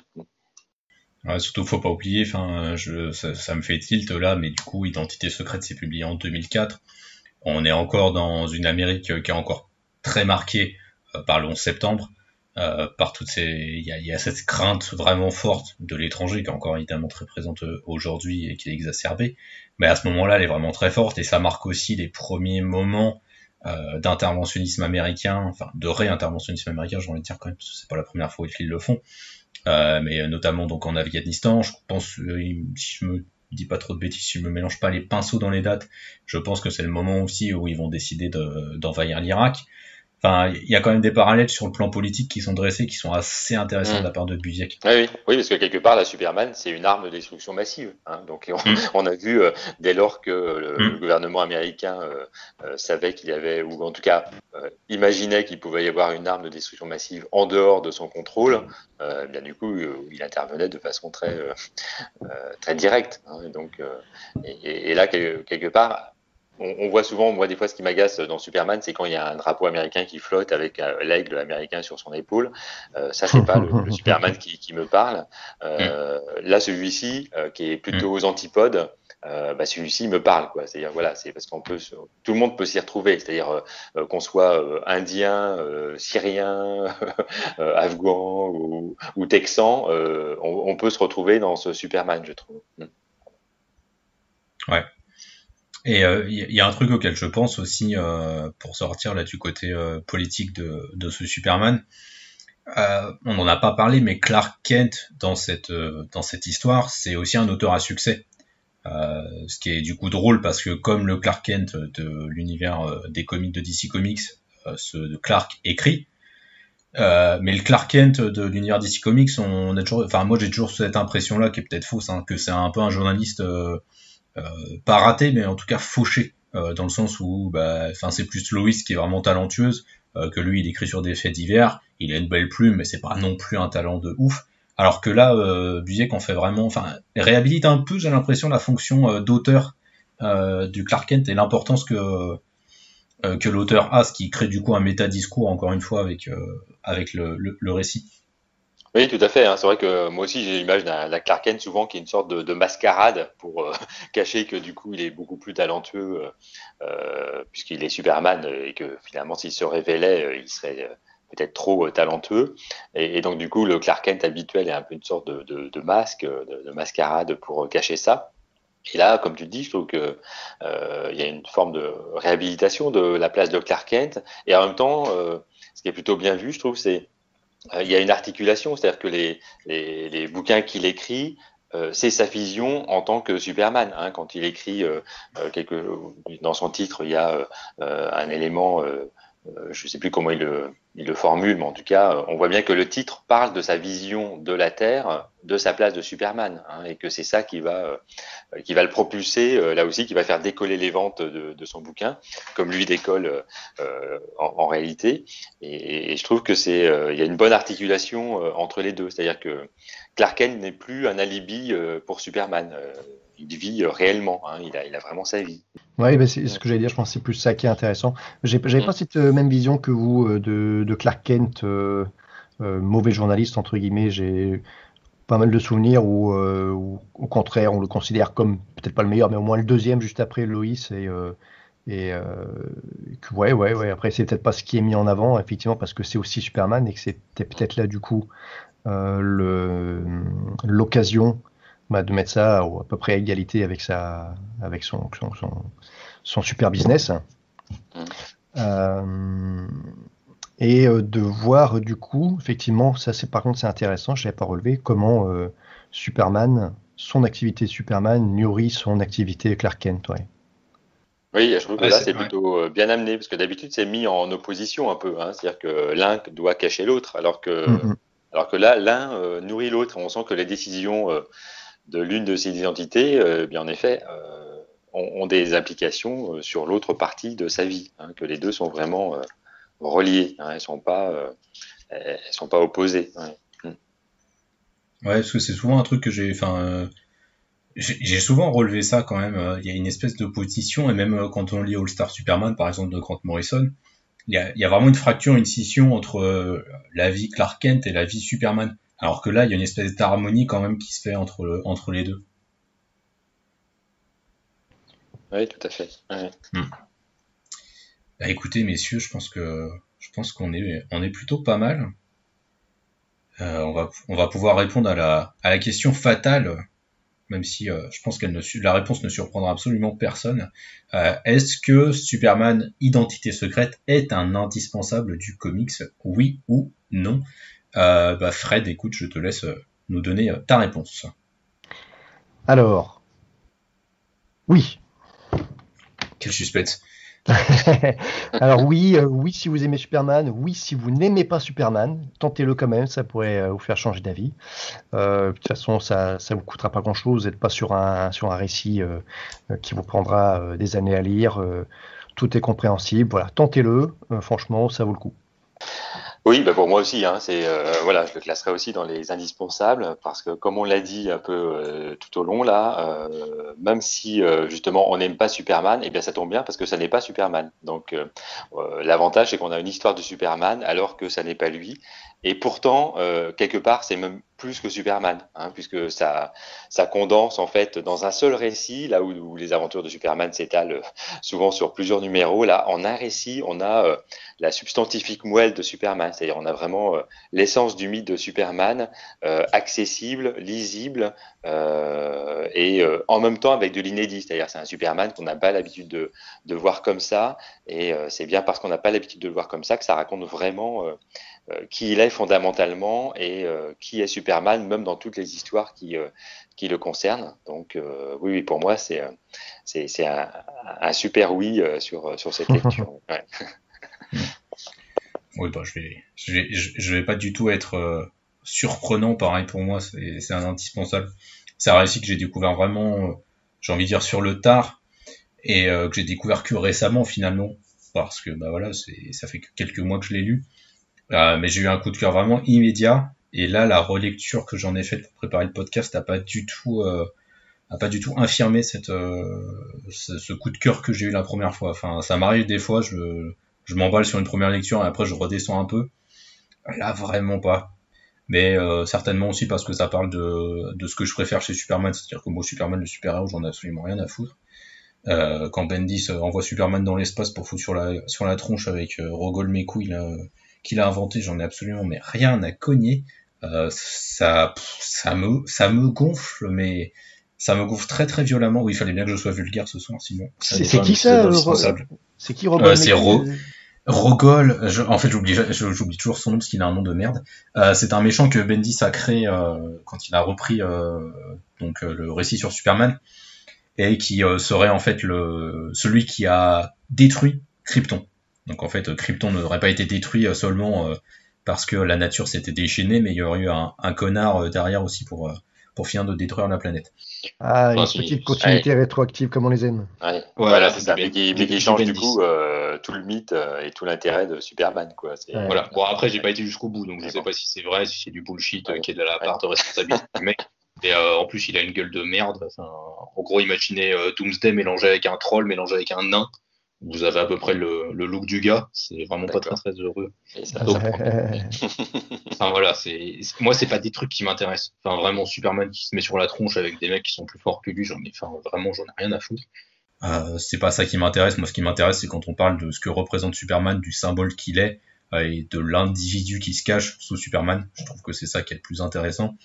Ouais, surtout, faut pas oublier, ça me fait tilt là, mais du coup, Identité secrète s'est publié en 2004. On est encore dans une Amérique qui est encore très marquée par le 11 septembre, par il y a cette crainte vraiment forte de l'étranger qui est encore évidemment très présente aujourd'hui et qui est exacerbée. Mais à ce moment-là, elle est vraiment très forte, et ça marque aussi les premiers moments d'interventionnisme américain, enfin de réinterventionnisme américain, j'ai envie de dire quand même, parce que c'est pas la première fois qu'ils le font. Mais notamment donc en Afghanistan, je pense, si je me dis pas trop de bêtises, si je me mélange pas les pinceaux dans les dates, je pense que c'est le moment aussi où ils vont décider d'envahir l'Irak. Enfin, il y a quand même des parallèles sur le plan politique qui sont dressés, qui sont assez intéressants de la part de Busiek. Oui, parce que quelque part, la Superman, c'est une arme de destruction massive. Donc, on a vu, dès lors que le gouvernement américain savait qu'il y avait, ou en tout cas imaginait qu'il pouvait y avoir une arme de destruction massive en dehors de son contrôle, bien du coup, il intervenait de façon très directe. Et là, quelque part, on voit souvent, moi des fois ce qui m'agace dans Superman, c'est quand il y a un drapeau américain qui flotte avec l'aigle américain sur son épaule. Ça, c'est pas le Superman qui me parle. Là, celui-ci, qui est plutôt aux antipodes, celui-ci me parle, quoi. C'est-à-dire, voilà, c'est parce tout le monde peut s'y retrouver. C'est-à-dire qu'on soit indien, syrien, afghan ou texan, on peut se retrouver dans ce Superman, je trouve. Ouais. Et il y a un truc auquel je pense aussi, pour sortir là du côté politique de ce Superman. On n'en a pas parlé, mais Clark Kent dans cette histoire, c'est aussi un auteur à succès. Ce qui est du coup drôle, parce que comme le Clark Kent de l'univers des comics de DC Comics, ce Clark écrit, mais le Clark Kent de l'univers DC Comics, moi j'ai toujours cette impression-là, qui est peut-être fausse, que c'est un peu un journaliste pas raté, mais en tout cas fauché, dans le sens où c'est plus Lois qui est vraiment talentueuse, que lui il écrit sur des faits divers, il a une belle plume, mais c'est pas non plus un talent de ouf. Alors que là, Busiek en fait vraiment, réhabilite un peu, j'ai l'impression, la fonction d'auteur du Clark Kent, et l'importance que l'auteur a, ce qui crée du coup un métadiscours, encore une fois, avec le récit. Oui, tout à fait. C'est vrai que moi aussi j'ai l'image d'un Clark Kent souvent qui est une sorte de mascarade pour cacher que du coup il est beaucoup plus talentueux, puisqu'il est Superman, et que finalement s'il se révélait, il serait peut-être trop talentueux. Et donc du coup le Clark Kent habituel est un peu une sorte de masque, de mascarade pour cacher ça. Et là, comme tu le dis, je trouve que il y a une forme de réhabilitation de la place de Clark Kent, et en même temps, ce qui est plutôt bien vu, je trouve, c'est il y a une articulation, c'est-à-dire que les bouquins qu'il écrit, c'est sa vision en tant que Superman. Hein, quand il écrit dans son titre, il y a un élément, je ne sais plus comment il le formule, mais en tout cas, on voit bien que le titre parle de sa vision de la Terre, de sa place de Superman, hein, et que c'est ça qui va le propulser, là aussi, qui va faire décoller les ventes de son bouquin, comme lui décolle en réalité. Et je trouve que il y a une bonne articulation entre les deux, c'est-à-dire que Clark Kent n'est plus un alibi pour Superman. Il vit réellement, hein, il a vraiment sa vie. Oui, bah, c'est ce que j'allais dire, je pense que c'est plus ça qui est intéressant. J'avais pas cette même vision que vous de Clark Kent, mauvais journaliste, entre guillemets. J'ai pas mal de souvenirs où, au contraire, on le considère comme peut-être pas le meilleur, mais au moins le deuxième juste après Lois. Ouais. Après, c'est peut-être pas ce qui est mis en avant, effectivement, parce que c'est aussi Superman et que c'était peut-être là, du coup, l'occasion de mettre ça à peu près à égalité avec son super business. Et de voir du coup, effectivement, ça par contre c'est intéressant, je n'avais pas relevé, comment Superman, son activité Superman nourrit son activité Clark Kent. Ouais. Oui, je trouve que là c'est plutôt bien amené, parce que d'habitude c'est mis en opposition un peu, hein, c'est-à-dire que l'un doit cacher l'autre, alors que là l'un nourrit l'autre. On sent que les décisions de l'une de ces identités, bien en effet, ont des implications sur l'autre partie de sa vie, hein, que les deux sont vraiment reliées, hein, elles sont pas opposées. Ouais. Ouais, parce que c'est souvent un truc que j'ai souvent relevé ça quand même. Il y a une espèce d'opposition, et même quand on lit All Star Superman, par exemple, de Grant Morrison, il y a vraiment une fracture, une scission entre la vie Clark Kent et la vie Superman. Alors que là, il y a une espèce d'harmonie quand même qui se fait entre les deux. Oui, tout à fait. Ouais. Bah, écoutez, messieurs, je pense qu'on est plutôt pas mal. On va pouvoir répondre à la question fatale, même si je pense la réponse ne surprendra absolument personne. Est-ce que Superman Identité Secrète est un indispensable du comics, oui ou non? Fred, écoute, je te laisse nous donner ta réponse. Alors, oui. Quel suspense. Alors oui, si vous aimez Superman, oui, si vous n'aimez pas Superman, tentez-le quand même, ça pourrait vous faire changer d'avis. De toute façon, ça vous coûtera pas grand-chose, vous n'êtes pas sur un récit qui vous prendra des années à lire. Tout est compréhensible, voilà, tentez-le, franchement, ça vaut le coup. Oui, pour moi aussi, hein, je le classerai aussi dans les indispensables, parce que comme on l'a dit un peu tout au long là, même si justement on n'aime pas Superman, bien ça tombe bien parce que ça n'est pas Superman. Donc l'avantage c'est qu'on a une histoire de Superman alors que ça n'est pas lui, et pourtant quelque part c'est même plus que Superman, hein, puisque ça condense en fait dans un seul récit, là où les aventures de Superman s'étalent souvent sur plusieurs numéros. Là, en un récit, on a la substantifique moelle de Superman, c'est-à-dire on a vraiment l'essence du mythe de Superman, accessible, lisible, et en même temps avec de l'inédit, c'est-à-dire c'est un Superman qu'on n'a pas l'habitude de voir comme ça, et c'est bien parce qu'on n'a pas l'habitude de le voir comme ça que ça raconte vraiment qui il est fondamentalement, et qui est Superman, même dans toutes les histoires qui le concernent. Donc oui, pour moi c'est un super oui sur cette lecture. Ouais. Oui, je vais pas du tout être surprenant, pareil pour moi, c'est un indispensable. C'est un récit que j'ai découvert vraiment, j'ai envie de dire sur le tard, et que j'ai découvert que récemment finalement, parce que ça fait que quelques mois que je l'ai lu, mais j'ai eu un coup de cœur vraiment immédiat, et là la relecture que j'en ai faite pour préparer le podcast n'a pas du tout infirmé ce coup de cœur que j'ai eu la première fois. Enfin, ça m'arrive des fois, je m'emballe sur une première lecture et après je redescends un peu. Là, vraiment pas. Mais certainement aussi parce que ça parle de ce que je préfère chez Superman, c'est-à-dire que moi, Superman, le super-héros, j'en ai absolument rien à foutre. Quand Bendis envoie Superman dans l'espace pour foutre sur la tronche avec Rogol Mekou qu'il a inventé, j'en ai absolument rien à cogner. Ça me gonfle, mais Ça me gonfle très très violemment. Oui, il fallait bien que je sois vulgaire ce soir, sinon. C'est qui ça C'est qui Rogol? C'est Rogol. En fait, j'oublie toujours son nom parce qu'il a un nom de merde. C'est un méchant que Bendis a créé quand il a repris le récit sur Superman et qui serait en fait celui qui a détruit Krypton. Donc en fait, Krypton n'aurait pas été détruit seulement parce que la nature s'était déchaînée, mais il y aurait eu un connard derrière aussi pour finir de détruire la planète. Ah, une petite continuité rétroactive comme on les aime. Ouais. Voilà, c'est ça. Mais qui change du coup tout le mythe et tout l'intérêt de Superman, quoi. Voilà. Bon, après, j'ai pas été jusqu'au bout, donc je sais pas si c'est vrai, si c'est du bullshit qui est de la part de responsabilité du mec. Et en plus, il a une gueule de merde. Enfin, en gros, imaginez Doomsday mélangé avec un troll, mélangé avec un nain. Vous avez à peu près le look du gars. C'est vraiment pas très très heureux. Enfin voilà, moi c'est pas des trucs qui m'intéressent. Enfin vraiment Superman qui se met sur la tronche avec des mecs qui sont plus forts que lui, j'en ai rien à foutre. C'est pas ça qui m'intéresse. Moi, ce qui m'intéresse, c'est quand on parle de ce que représente Superman, du symbole qu'il est et de l'individu qui se cache sous Superman. Je trouve que c'est ça qui est le plus intéressant.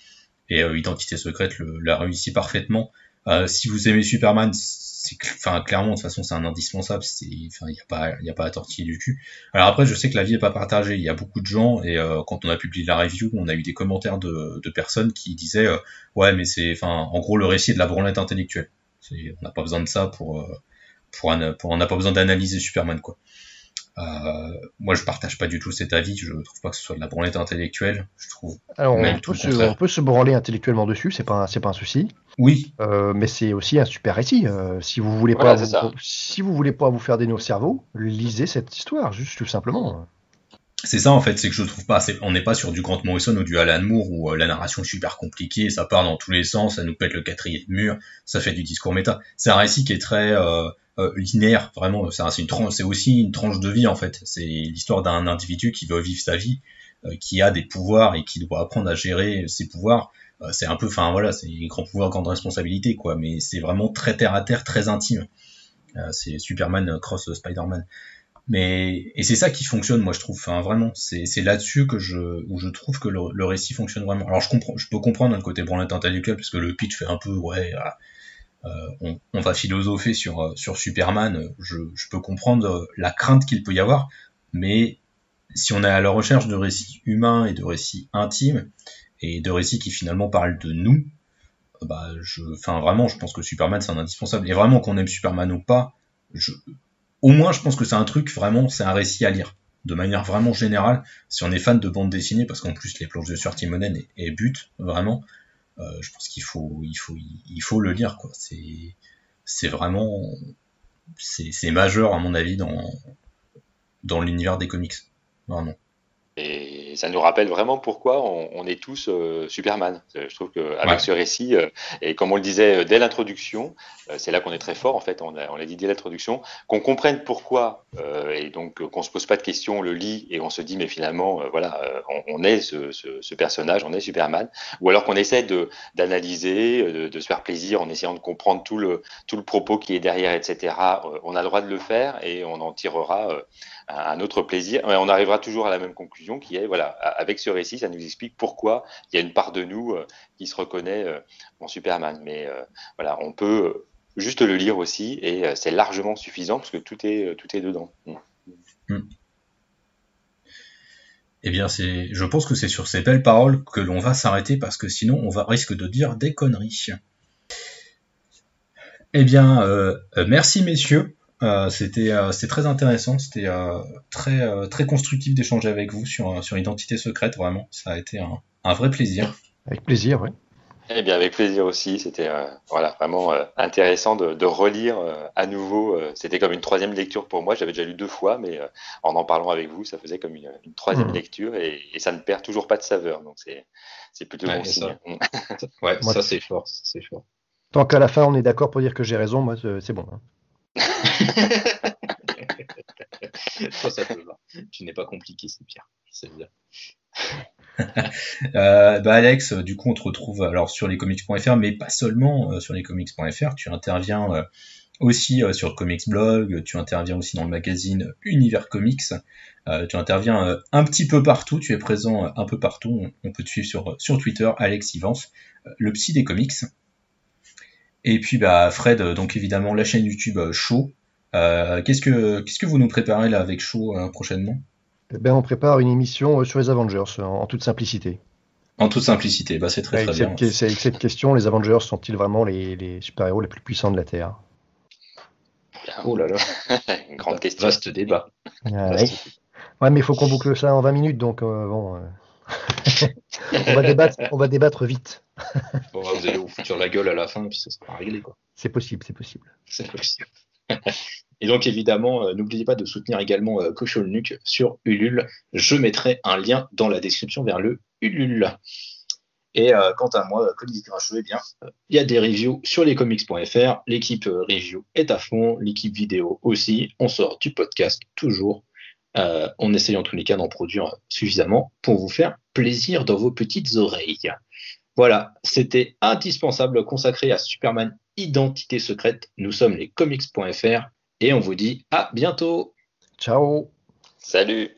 Et Identité secrète l'a réussi parfaitement. Si vous aimez Superman, clairement, de toute façon, c'est un indispensable. Il y a pas à tortiller du cul. Alors après, je sais que l'avis est pas partagé. Il y a beaucoup de gens, et quand on a publié la review, on a eu des commentaires de personnes qui disaient ouais, mais en gros, le récit est de la branlette intellectuelle. On n'a pas besoin de ça on n'a pas besoin d'analyser Superman, quoi. Moi, je partage pas du tout cet avis. Je trouve pas que ce soit de la branlette intellectuelle. Je trouve. Alors, on peut se branler intellectuellement dessus, c'est pas un souci. Oui. Mais c'est aussi un super récit. Si vous voulez pas, si vous voulez pas vous faire des nœuds au cerveau, lisez cette histoire, juste tout simplement. C'est ça en fait, c'est que je trouve pas, on n'est pas sur du Grant Morrison ou du Alan Moore où la narration est super compliquée, ça part dans tous les sens, ça nous pète le quatrième mur, ça fait du discours méta. C'est un récit qui est très linéaire, vraiment. C'est aussi une tranche de vie en fait. C'est l'histoire d'un individu qui veut vivre sa vie, qui a des pouvoirs et qui doit apprendre à gérer ses pouvoirs. C'est un peu, c'est grand pouvoir, grande responsabilité, quoi. Mais c'est vraiment très terre à terre, très intime. C'est Superman cross Spider-Man. Et c'est ça qui fonctionne, moi je trouve. Vraiment, c'est là-dessus où je trouve que le récit fonctionne vraiment. Alors je peux comprendre le côté branlette intellectuelle parce que le pitch fait un peu on va philosopher sur Superman. Je peux comprendre la crainte qu'il peut y avoir, mais si on est à la recherche de récits humains et de récits intimes et de récits qui finalement parlent de nous, vraiment, je pense que Superman c'est un indispensable. Et vraiment, qu'on aime Superman ou pas, au moins, je pense que c'est un truc, vraiment, c'est un récit à lire. De manière vraiment générale, si on est fan de bande dessinée, parce qu'en plus, les planches de Stuart Timonen est but, vraiment, je pense qu'il faut le lire, quoi. C'est vraiment, c'est majeur, à mon avis, dans l'univers des comics. Vraiment. Et ça nous rappelle vraiment pourquoi on est tous Superman. Je trouve qu'avec ce récit, et comme on le disait dès l'introduction, c'est là qu'on est très fort en fait, on l'a dit dès l'introduction, qu'on comprenne pourquoi, et donc qu'on se pose pas de questions, on le lit et on se dit mais finalement, on est ce personnage, on est Superman, ou alors qu'on essaie d'analyser, de se faire plaisir en essayant de comprendre tout le propos qui est derrière, etc. On a le droit de le faire et on en tirera un autre plaisir, mais on arrivera toujours à la même conclusion qui est, avec ce récit, ça nous explique pourquoi il y a une part de nous qui se reconnaît en Superman. Mais on peut juste le lire aussi et c'est largement suffisant parce que tout est dedans. Eh bien, je pense que c'est sur ces belles paroles que l'on va s'arrêter parce que sinon on risque de dire des conneries. Eh bien, merci messieurs. C'était très intéressant, c'était très constructif d'échanger avec vous sur Identité secrète, vraiment, ça a été un vrai plaisir. Avec plaisir, oui. Eh bien, avec plaisir aussi, c'était vraiment intéressant de relire à nouveau, c'était comme une troisième lecture pour moi, j'avais déjà lu 2 fois, mais en parlant avec vous, ça faisait comme une troisième lecture et ça ne perd toujours pas de saveur, donc c'est plutôt bon signe. Ça c'est fort, c'est fort. Tant qu'à la fin on est d'accord pour dire que j'ai raison, moi c'est bon. Hein. Toi, ça te va. Tu n'es pas compliqué, c'est pire. C'est bien. Alex, du coup, on te retrouve alors sur lescomics.fr, mais pas seulement sur lescomics.fr. Tu interviens aussi sur Comics Blog, tu interviens aussi dans le magazine Univers Comics. Tu interviens un petit peu partout, tu es présent un peu partout. On peut te suivre sur Twitter, Alex Ivance, le psy des comics. Et puis Fred, donc évidemment la chaîne YouTube Show. Qu'est-ce que vous nous préparez là avec Show prochainement? On prépare une émission sur les Avengers en toute simplicité. En toute simplicité, c'est très bien. Avec cette question, les Avengers sont-ils vraiment les super-héros les plus puissants de la Terre? Oh là là, une grande question. Vaste débat. Ouais, mais il faut qu'on boucle ça en 20 minutes, donc bon. on va débattre vite. Bon, vous allez vous foutre sur la gueule à la fin, puis ça sera réglé, quoi. C'est possible. C'est possible. Et donc, évidemment, n'oubliez pas de soutenir également Cochon-le-Nuc sur Ulule. Je mettrai un lien dans la description vers le Ulule. Et quant à moi, Colis Grincheux, il y a des reviews sur lescomics.fr. L'équipe review est à fond, l'équipe vidéo aussi. On sort du podcast toujours. On essaye en tous les cas d'en produire suffisamment pour vous faire plaisir dans vos petites oreilles. Voilà, c'était indispensable consacré à Superman Identité secrète. Nous sommes lescomics.fr et on vous dit à bientôt. Ciao. Salut.